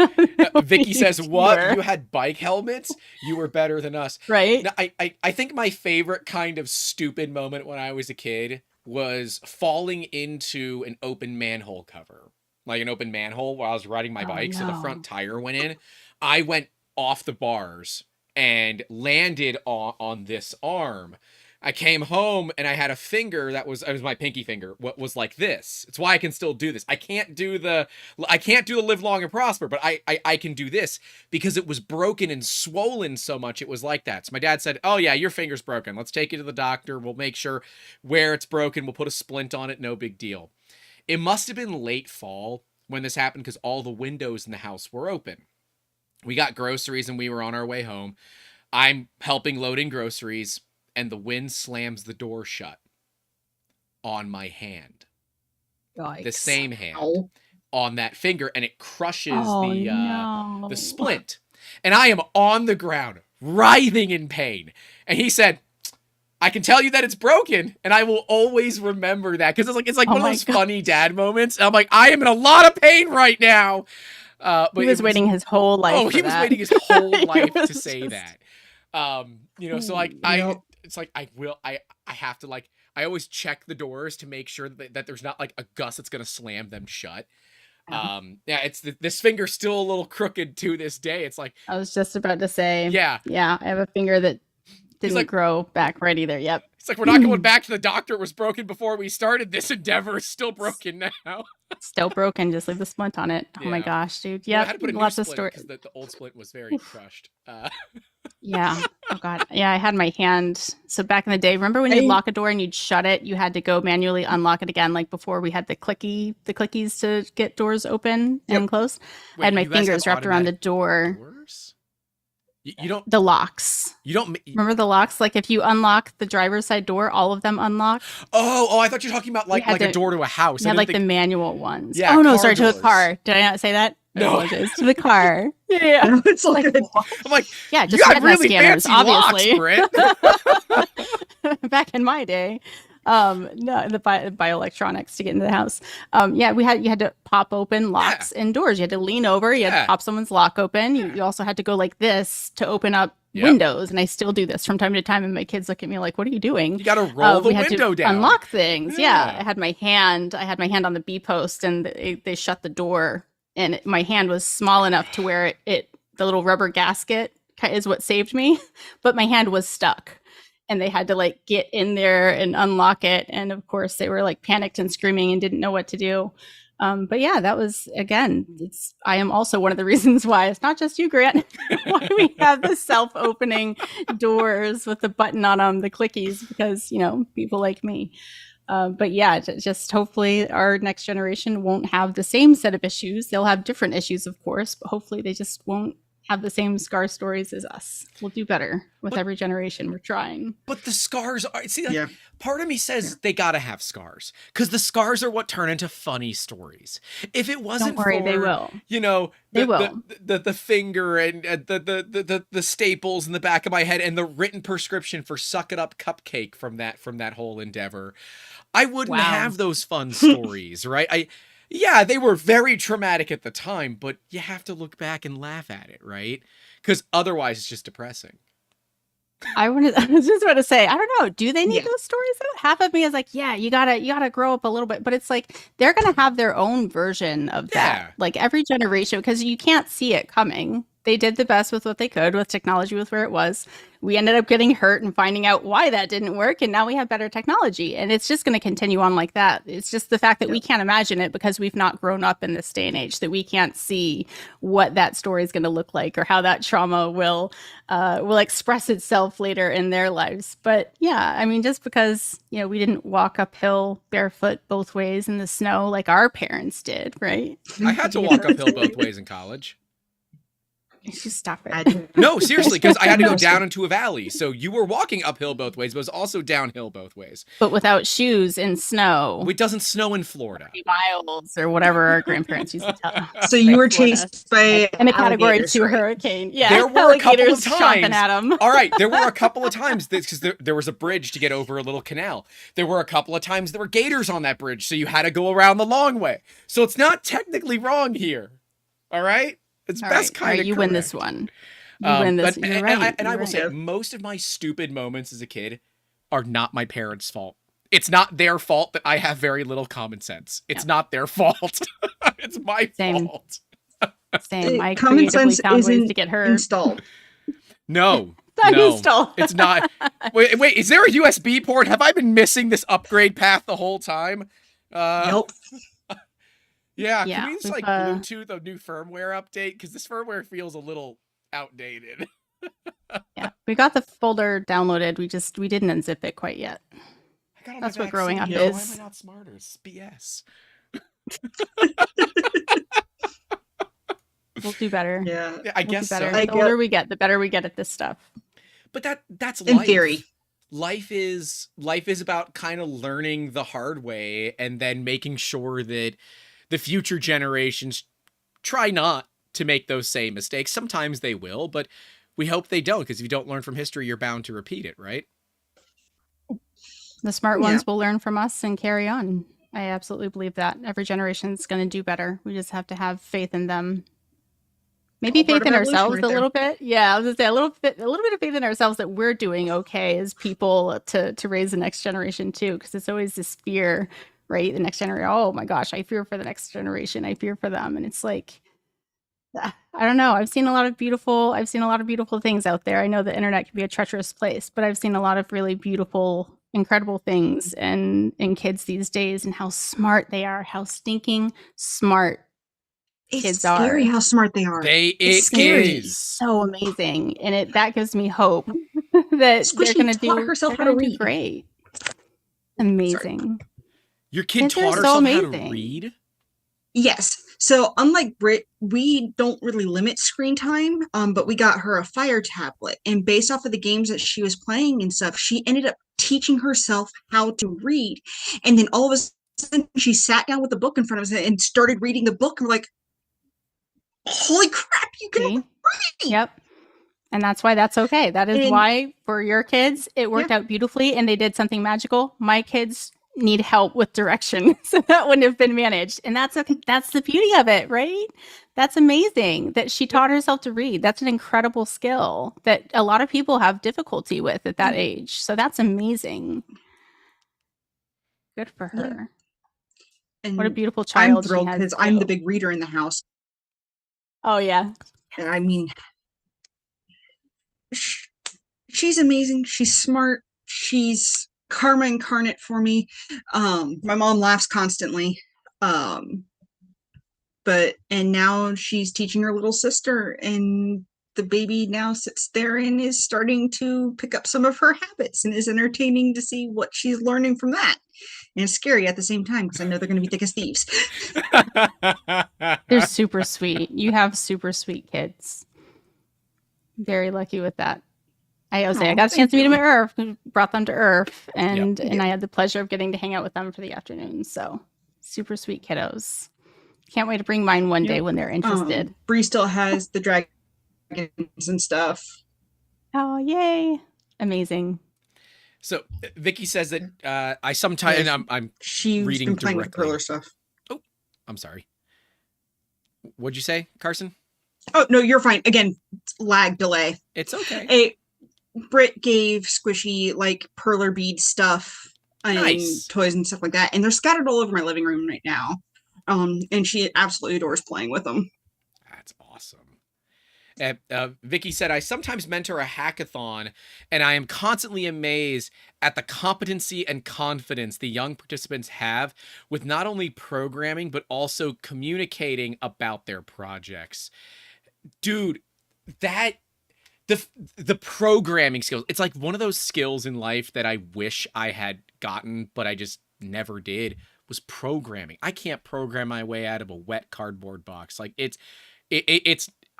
Vicky says, "What? You had bike helmets? You were better than us." Right. Now, I think my favorite kind of stupid moment when I was a kid was falling into an open manhole cover. Like an open manhole while I was riding my bike, so the front tire went in. I went off the bars and landed on this arm. I came home and I had a finger it was my pinky finger. What was like this? It's why I can still do this. I can't do the live long and prosper, but I can do this because it was broken and swollen so much. It was like that. So my dad said, "Oh yeah, your finger's broken. Let's take you to the doctor. We'll make sure where it's broken. We'll put a splint on it. No big deal." It must have been late fall when this happened because all the windows in the house were open. We got groceries and we were on our way home. I'm helping loading groceries and the wind slams the door shut on my hand. Yikes. The same hand on that finger, and it crushes the splint. And I am on the ground writhing in pain. And he said, "I can tell you that it's broken, and I will always remember that," because it's like one of those funny dad moments. And I'm like, I am in a lot of pain right now. But he was waiting his whole life. Oh, he was waiting his whole life to say that. So like it's like I have to like, I always check the doors to make sure that there's not like a gust that's gonna slam them shut. It's this finger's still a little crooked to this day. It's like, I was just about to say, yeah, I have a finger that didn't grow back right either. Yep. It's like, we're not going back to the doctor. It was broken before we started this endeavor. It's still broken now. Still broken. Just leave the splint on it. Oh my gosh, dude. Yeah. I had to put a new splint because the old splint was very crushed. Yeah. Oh God. Yeah, I had my hand. So back in the day, remember when you'd lock a door and you'd shut it, you had to go manually unlock it again, like before we had the clickies to get doors open and closed. I had my you guys have fingers wrapped around the automatic door. doors? You don't. The locks. You don't. Remember the locks? Like if you unlock the driver's side door, all of them unlock. Oh! I thought you were talking about like a door to a house. You had like the manual ones. Yeah. Oh no, sorry, doors. to a car. Did I not say that? No, to the car. Yeah, No, it's like, I'm like, yeah, just you got really scanners, fancy obviously. locks, Britt. Back in my day, no, the bioelectronics to get into the house. Yeah, you had to pop open locks and doors. You had to lean over. You had to pop someone's lock open. You also had to go like this to open up windows. And I still do this from time to time. And my kids look at me like, "What are you doing?" You got to roll the window down, unlock things. Yeah, I had my hand on the B post, and they shut the door. And my hand was small enough to where the little rubber gasket is what saved me, but my hand was stuck. And they had to like get in there and unlock it. And of course they were like panicked and screaming and didn't know what to do. But yeah, that was, again, I am also one of the reasons why it's not just you, Grant, why we have the self-opening doors with the button on them, the clickies, because, people like me. But yeah, just hopefully our next generation won't have the same set of issues. They'll have different issues, of course, but hopefully they just won't have the same scar stories as us. We'll do better with every generation. We're trying. But the scars are, part of me says they gotta have scars, because the scars are what turn into funny stories. If it wasn't Don't worry, for, they will. The finger and the staples in the back of my head and the written prescription for suck it up cupcake from that whole endeavor, I wouldn't have those fun stories, right? Yeah, they were very traumatic at the time, but you have to look back and laugh at it, right? Because otherwise it's just depressing. I was just about to say, I don't know. Do they need those stories though? Half of me is like, yeah, you gotta grow up a little bit, but it's like they're gonna have their own version of that. Like every generation, because you can't see it coming. They did the best with what they could with technology, with where it was. We ended up getting hurt and finding out why that didn't work, and now we have better technology, and it's just going to continue on like that. It's just the fact that we can't imagine it because we've not grown up in this day and age, that we can't see what that story is going to look like or how that trauma will express itself later in their lives. But yeah, I mean, just because we didn't walk uphill barefoot both ways in the snow like our parents did, right? I had to walk uphill both ways in college. Just stop it. No, seriously, because I had to go down into a valley. So you were walking uphill both ways, but it was also downhill both ways. But without shoes in snow. It doesn't snow in Florida. Miles or whatever our grandparents used to tell us. So you were chased by in a Category 2 hurricane. Yeah, there were a couple of times. At them. All right, there were a couple of times because there was a bridge to get over a little canal. There were a couple of times there were gators on that bridge, so you had to go around the long way. So it's not technically wrong here. All right. It's best kind of you win this one. You win this. You're right. And I will say, most of my stupid moments as a kid are not my parents' fault. It's not their fault that I have very little common sense. It's not their fault. It's my fault. Same. I common sense found isn't ways to get hurt. Installed. No. Installed. It's not. Wait, is there a USB port? Have I been missing this upgrade path the whole time? Nope. Yeah, can we just Bluetooth a new firmware update? Because this firmware feels a little outdated. Yeah, we got the folder downloaded. We didn't unzip it quite yet. That's what growing up is. Why am I not smarter? It's BS. We'll do better. Yeah, I guess so. The older we get, the better we get at this stuff. But that's in life. Theory. Life is about kind of learning the hard way and then making sure that the future generations try not to make those same mistakes. Sometimes they will, but we hope they don't, because if you don't learn from history, you're bound to repeat it, right? The smart ones will learn from us and carry on. I absolutely believe that. Every generation is going to do better. We just have to have faith in them. Maybe faith in ourselves a little bit. Yeah, I was going to say a little bit of faith in ourselves that we're doing okay as people to raise the next generation too, because it's always this fear. Right, the next generation. Oh my gosh, I fear for the next generation. I fear for them, and it's like, I don't know. I've seen a lot of beautiful things out there. I know the internet can be a treacherous place, but I've seen a lot of really beautiful, incredible things in kids these days, and how smart they are, how stinking smart It's kids scary are. how smart they are. It's It scary. is. So amazing, and that gives me hope that they're Squishy gonna taught herself they're how to gonna do read. great. Sorry. Amazing. Your kid Kids are taught so herself how to amazing. read? Yes. So unlike Brit, we don't really limit screen time, but we got her a Fire tablet, and based off of the games that she was playing and stuff, she ended up teaching herself how to read. And then all of a sudden, she sat down with the book in front of us and started reading the book. And we're like, "Holy crap, you can See? read!" Yep. And that's why that's okay. That is And why for your kids it yeah, worked out beautifully and they did something magical. My kids need help with direction, so that wouldn't have been managed. And that's okay. That's the beauty of it, right? That's amazing that she yep, taught herself to read. That's an incredible skill that a lot of people have difficulty with at that age. So that's amazing. Good for yeah. her. What a And beautiful I'm child she thrilled has because I'm the too. big reader in the house. Oh yeah. And I mean, she's amazing. She's smart. She's karma incarnate for me. My mom laughs constantly. Um, and now she's teaching her little sister, and the baby now sits there and is starting to pick up some of her habits, and is entertaining to see what she's learning from that. And it's scary at the same time because I know they're going to be thick as thieves. They're super sweet. You have super sweet kids. Very lucky with that. I was saying I got a chance to meet them at Earth, brought them to Earth, and Yep. I had the pleasure of getting to hang out with them for the afternoon. So super sweet kiddos. Can't wait to bring mine one day when they're interested. Bree still has the dragons and stuff. Oh, yay. Amazing. So Vicky says that I sometimes, Yeah, and I'm she's reading been playing with the directly. perler stuff. Oh, I'm sorry. What'd you say, Karsen? Oh, no, you're fine. Again, lag delay. It's okay. Britt gave Squishy like perler bead stuff and Nice. toys and stuff like that, and they're scattered all over my living room right now. And she absolutely adores playing with them. That's awesome. Vicky said, I sometimes mentor a hackathon, and I am constantly amazed at the competency and confidence the young participants have with not only programming, but also communicating about their projects. Dude, that the programming skills, it's like one of those skills in life that I wish I had gotten, but I just never did, was programming. I can't program my way out of a wet cardboard box. Like it's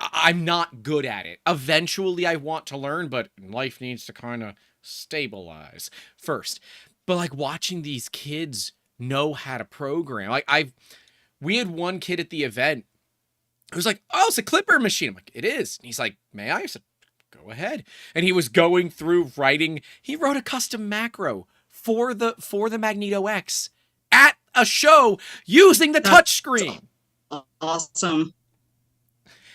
I'm not good at it. Eventually I want to learn, but life needs to kind of stabilize first. But like watching these kids know how to program. We had one kid at the event who was like, "Oh, it's a clipper machine." I'm like, "It is." And he's like, "May I?" I said, "Go ahead." And he was going through writing. He wrote a custom macro for the Magneto X at a show using the touchscreen. Awesome.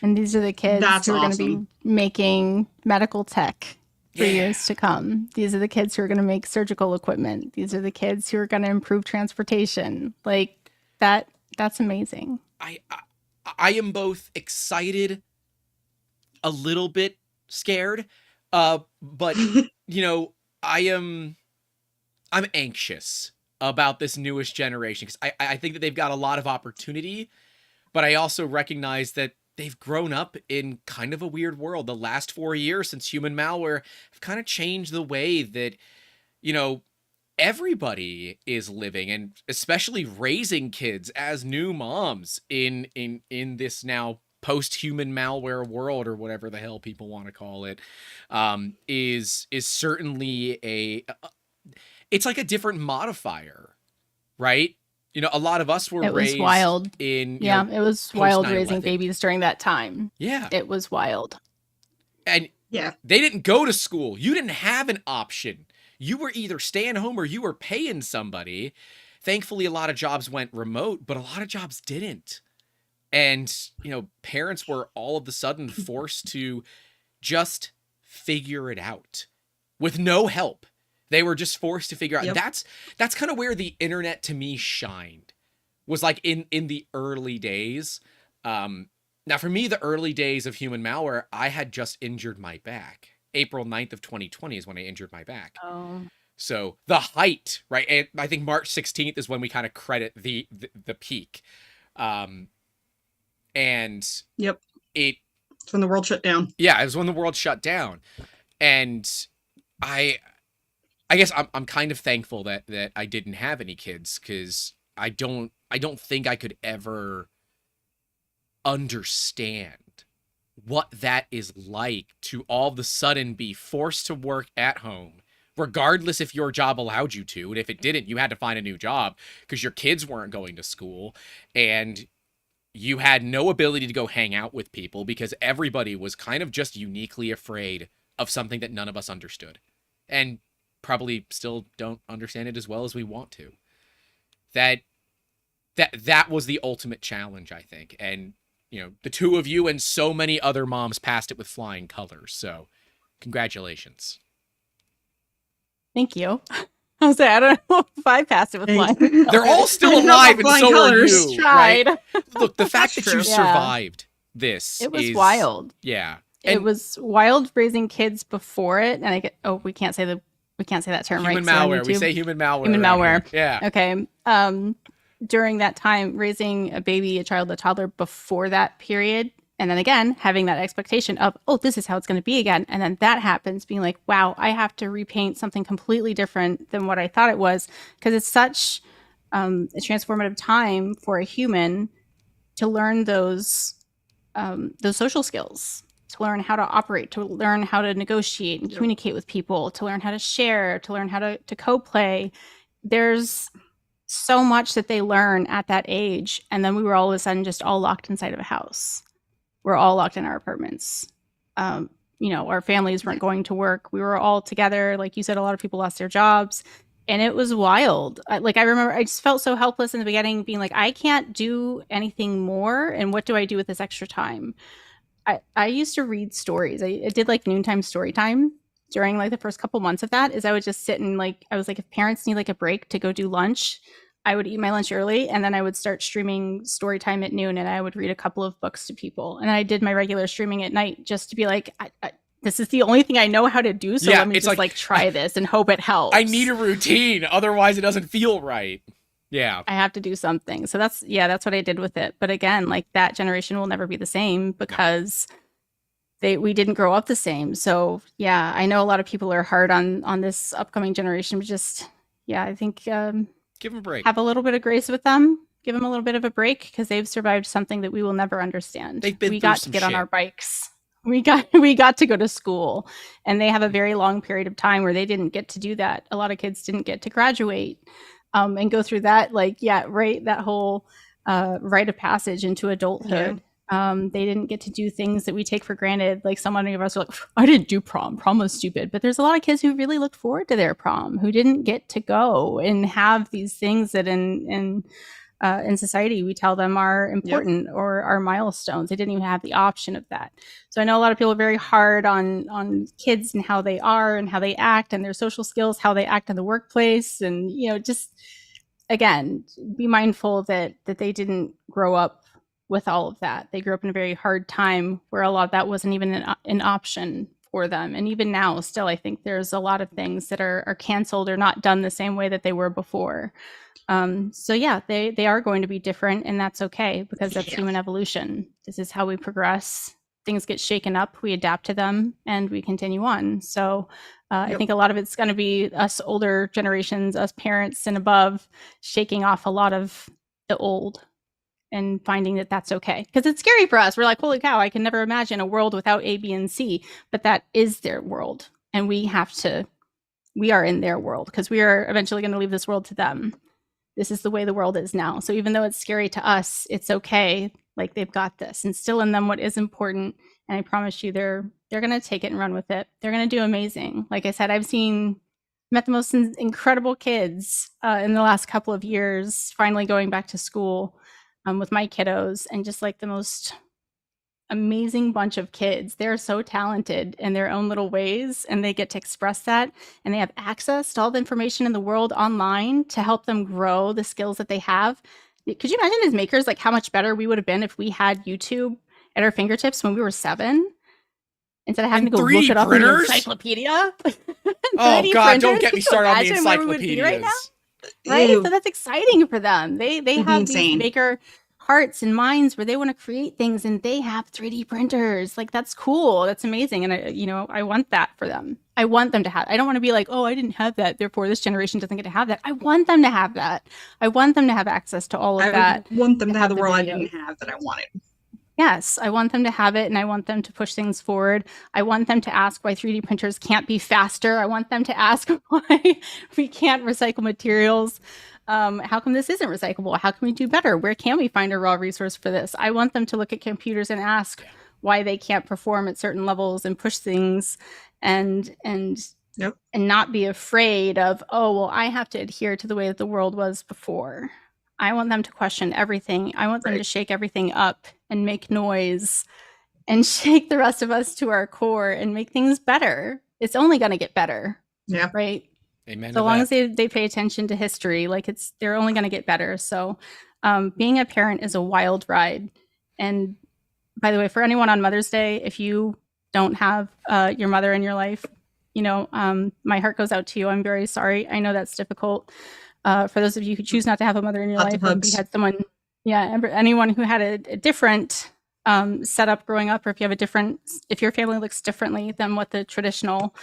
And these are the kids who are going to be making medical tech for years to come. These are the kids who are going to make surgical equipment. These are the kids who are going to improve transportation. Like that's amazing. I am both excited, a little bit scared, but you know, I'm anxious about this newest generation because I think that they've got a lot of opportunity, but I also recognize that they've grown up in kind of a weird world. The last 4 years since human malware have kind of changed the way that, you know, everybody is living, and especially raising kids as new moms in this now post-human malware world, or whatever the hell people want to call it, is certainly it's like a different modifier, right? You know, a lot of us were raised wild. in it was wild raising babies during that time. Yeah, it was wild. And yeah, they didn't go to school. You didn't have an option. You were either staying home or you were paying somebody. Thankfully, a lot of jobs went remote, but a lot of jobs didn't. And, you know, parents were all of a sudden forced to just figure it out with no help. They were just forced to figure out. Yep. That's kind of where the internet to me shined, was like in the early days. Now, for me, the early days of human malware, I had just injured my back. April 9th of 2020 is when I injured my back. Oh. So the height, right? And I think March 16th is when we kind of credit the peak. And Yep. it It's when the world shut down. Yeah, it was when the world shut down. And I guess I'm kind of thankful that I didn't have any kids, because I don't think I could ever understand what that is like to all of a sudden be forced to work at home, regardless if your job allowed you to, and if it didn't, you had to find a new job because your kids weren't going to school, and you had no ability to go hang out with people because everybody was kind of just uniquely afraid of something that none of us understood, and probably still don't understand it as well as we want to. That was the ultimate challenge, I think. And the two of you and so many other moms passed it with flying colors. So congratulations. Thank you. I was like, I don't know if I passed it with flying colors. They're all still alive, and so colors. are you. Tried. Right? Look, the fact that That's you true. survived this, It was is wild. Yeah, It and was wild raising kids before it, and I get. Oh, we can't say that term, human right? malware. We say human malware. Human around malware. here. Yeah. Okay. During that time, raising a baby, a child, a toddler before that period, and then again having that expectation of, oh, this is how it's going to be again, and then that happens, being like, wow, I have to repaint something completely different than what I thought it was, because it's such a transformative time for a human to learn those social skills, to learn how to operate, to learn how to negotiate and communicate with people, to learn how to share, to learn how to co-play. There's so much that they learn at that age. And then we were all of a sudden just all locked inside of a house. We're all locked in our apartments. Our families weren't going to work. We were all together. Like you said, a lot of people lost their jobs. And it was wild. I remember I just felt so helpless in the beginning, being like, I can't do anything more. And what do I do with this extra time? I used to read stories. I did like noontime story time during like the first couple months of that. Is I would just sit and I was like, if parents need like a break to go do lunch, I would eat my lunch early, and then I would start streaming story time at noon, and I would read a couple of books to people. And I did my regular streaming at night just to be like, this is the only thing I know how to do. So let me just try this and hope it helps. I need a routine. Otherwise it doesn't feel right. Yeah. I have to do something. So that's what I did with it. But again, like that generation will never be the same because we didn't grow up the same. So yeah, I know a lot of people are hard on this upcoming generation, but just, I think, give them a break. Have a little bit of grace with them. Give them a little bit of a break, because they've survived something that we will never understand. We got to get on our bikes. We got to go to school, and they have a very long period of time where they didn't get to do that. A lot of kids didn't get to graduate and go through that. That whole rite of passage into adulthood. They didn't get to do things that we take for granted. Like so many of us are like, I didn't do prom. Prom was stupid. But there's a lot of kids who really looked forward to their prom, who didn't get to go and have these things that in society we tell them are important or are milestones. They didn't even have the option of that. So I know a lot of people are very hard on kids and how they are and how they act and their social skills, how they act in the workplace. And, just, again, be mindful that they didn't grow up with all of that. They grew up in a very hard time where a lot of that wasn't even an option for them. And even now, still, I think there's a lot of things that are canceled or not done the same way that they were before. They are going to be different, and that's okay, because that's human evolution. This is how we progress. Things get shaken up, we adapt to them, and we continue on. So I think a lot of it's going to be us older generations, us parents and above, shaking off a lot of the old and finding that that's okay. Because it's scary for us. We're like, holy cow, I can never imagine a world without A, B, and C. But that is their world. And we are in their world, because we are eventually going to leave this world to them. This is the way the world is now. So even though it's scary to us, it's okay. Like, they've got this. Instill in them what is important. And I promise you, they're going to take it and run with it. They're going to do amazing. Like I said, met the most incredible kids in the last couple of years, finally going back to school with my kiddos, and just like the most amazing bunch of kids. They're so talented in their own little ways, and they get to express that, and they have access to all the information in the world online to help them grow the skills that they have. Could you imagine, as makers, like how much better we would have been if we had YouTube at our fingertips when we were 7? Instead of having to go look it up in an encyclopedia. Oh God, don't get me started on the encyclopedias. Right? So that's exciting for them. They have these maker hearts and minds where they want to create things and they have 3D printers. Like, that's cool. That's amazing. And I want that for them. I want them to have, I don't want to be like, oh, I didn't have that, therefore this generation doesn't get to have that. I want them to have that. I want them to have access to all of that. I want them to have the world I videos. didn't have that I wanted. Yes, I want them to have it, and I want them to push things forward. I want them to ask why 3D printers can't be faster. I want them to ask why we can't recycle materials. How come this isn't recyclable? How can we do better? Where can we find a raw resource for this? I want them to look at computers and ask why they can't perform at certain levels and push things and not be afraid of, oh, well, I have to adhere to the way that the world was before. I want them to question everything. I want them to shake everything up and make noise and shake the rest of us to our core and make things better. It's only going to get better. Yeah. Right. Amen. So long as they pay attention to history, like they're only going to get better. So being a parent is a wild ride. And by the way, for anyone on Mother's Day, if you don't have your mother in your life, my heart goes out to you. I'm very sorry. I know that's difficult. For those of you who choose not to have a mother in your life, if you had someone, anyone who had a different setup growing up, or if your family looks differently than what the traditional,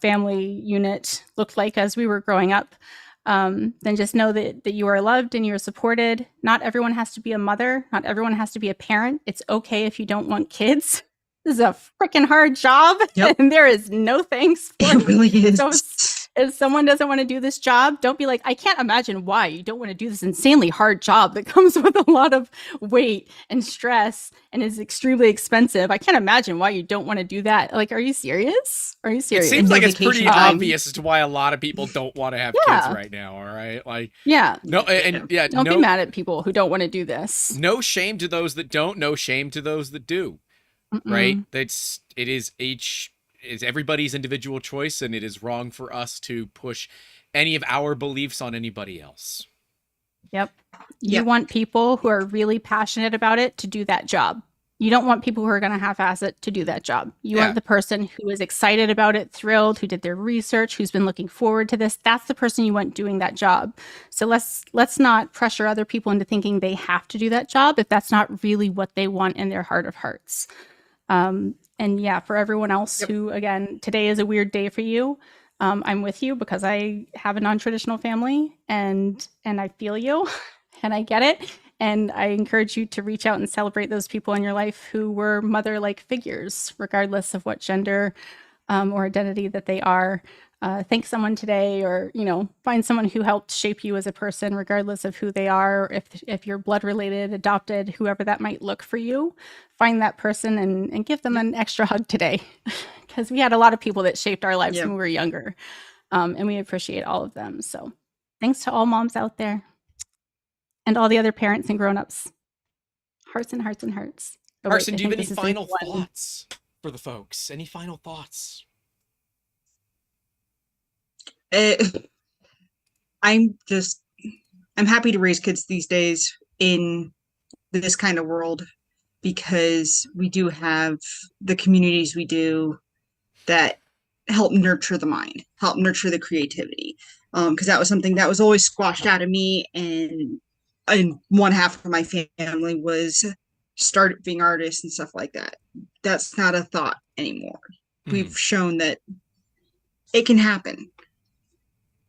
family unit looked like as we were growing up, then just know that you are loved and you're supported. Not everyone has to be a mother. Not everyone has to be a parent. It's okay if you don't want kids. This is a freaking hard job, and there is no thanks for it. It really is. So if someone doesn't want to do this job, don't be like, I can't imagine why you don't want to do this insanely hard job that comes with a lot of weight and stress and is extremely expensive. I can't imagine why you don't want to do that. Like, are you serious? Are you serious? It seems like it's pretty obvious as to why a lot of people don't want to have kids right now. All right. Like, don't be mad at people who don't want to do this. No shame to those that don't, no shame to those that do. Right. It is everybody's individual choice, and it is wrong for us to push any of our beliefs on anybody else. Yep. You want people who are really passionate about it to do that job. You don't want people who are going to half-ass it to do that job. You want the person who is excited about it, thrilled, who did their research, who's been looking forward to this. That's the person you want doing that job. So let's not pressure other people into thinking they have to do that job if that's not really what they want in their heart of hearts. And for everyone else who, again, today is a weird day for you. I'm with you because I have a non-traditional family and I feel you and I get it. And I encourage you to reach out and celebrate those people in your life who were mother-like figures, regardless of what gender or identity that they are. Thank someone today, or, find someone who helped shape you as a person, regardless of who they are, or if you're blood related, adopted, whoever that might look for you. Find that person and give them an extra hug today, because we had a lot of people that shaped our lives when we were younger, and we appreciate all of them. So thanks to all moms out there and all the other parents and grown-ups. Hearts and hearts and hearts. Karsen, do you have any final thoughts for the folks? Any final thoughts? I'm happy to raise kids these days in this kind of world, because we do have the communities we do that help nurture the mind, help nurture the creativity. Because that was something that was always squashed out of me, and one half of my family was start being artists and stuff like that. That's not a thought anymore. We've shown that it can happen.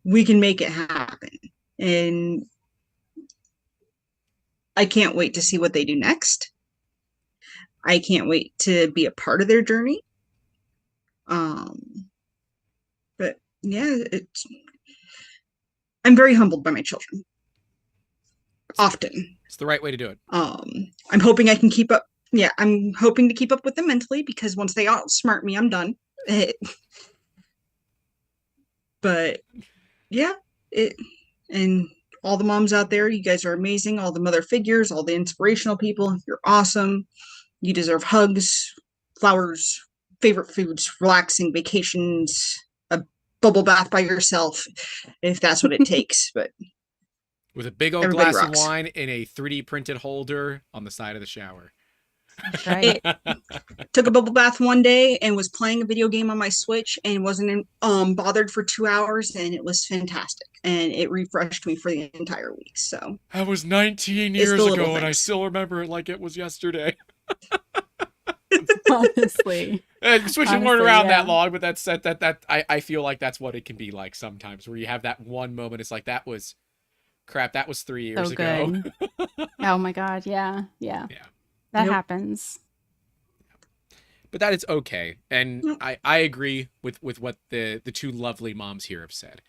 We can make it happen. And I can't wait to see what they do next. I can't wait to be a part of their journey. But yeah, I'm very humbled by my children. Often. It's the right way to do it. I'm hoping I can keep up. Yeah, I'm hoping to keep up with them mentally, because once they outsmart me, I'm done. But yeah, and all the moms out there, you guys are amazing. All the mother figures, all the inspirational people, you're awesome. You deserve hugs, flowers, favorite foods, relaxing vacations, a bubble bath by yourself, if that's what it takes. But with a big old glass of wine in a 3D printed holder on the side of the shower. That's right. Took a bubble bath one day and was playing a video game on my Switch and wasn't bothered for 2 hours, and it was fantastic, and it refreshed me for the entire week. So That was 19 it's years the little ago, and I things. still remember it like it was yesterday. Honestly. And Switch weren't Honestly, around yeah. that long, but that I feel like that's what it can be like sometimes, where you have that one moment. It's like, that was crap. That was 3 years So ago. good. Oh my God. Yeah. Yeah. Yeah. That Yep. happens. But that is okay, and Yep. I agree with what the two lovely moms here have said.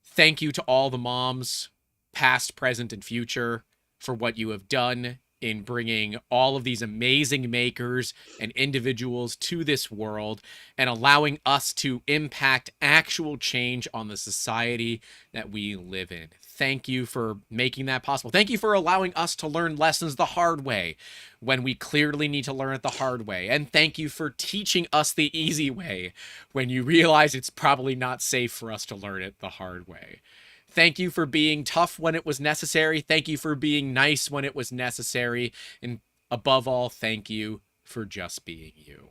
Thank you to all the moms, past, present, and future, for what you have done in bringing all of these amazing makers and individuals to this world and allowing us to impact actual change on the society that we live in. Thank you for making that possible. Thank you for allowing us to learn lessons the hard way when we clearly need to learn it the hard way. And thank you for teaching us the easy way when you realize it's probably not safe for us to learn it the hard way. Thank you for being tough when it was necessary. Thank you for being nice when it was necessary. And above all, thank you for just being you.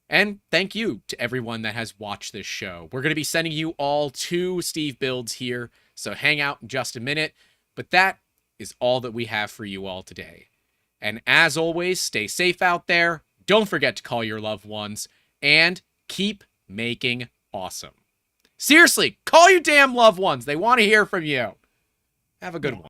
And thank you to everyone that has watched this show. We're going to be sending you all to Steve Builds here, so hang out in just a minute. But that is all that we have for you all today. And as always, stay safe out there. Don't forget to call your loved ones and keep making awesome. Seriously, call your damn loved ones. They want to hear from you. Have a good one.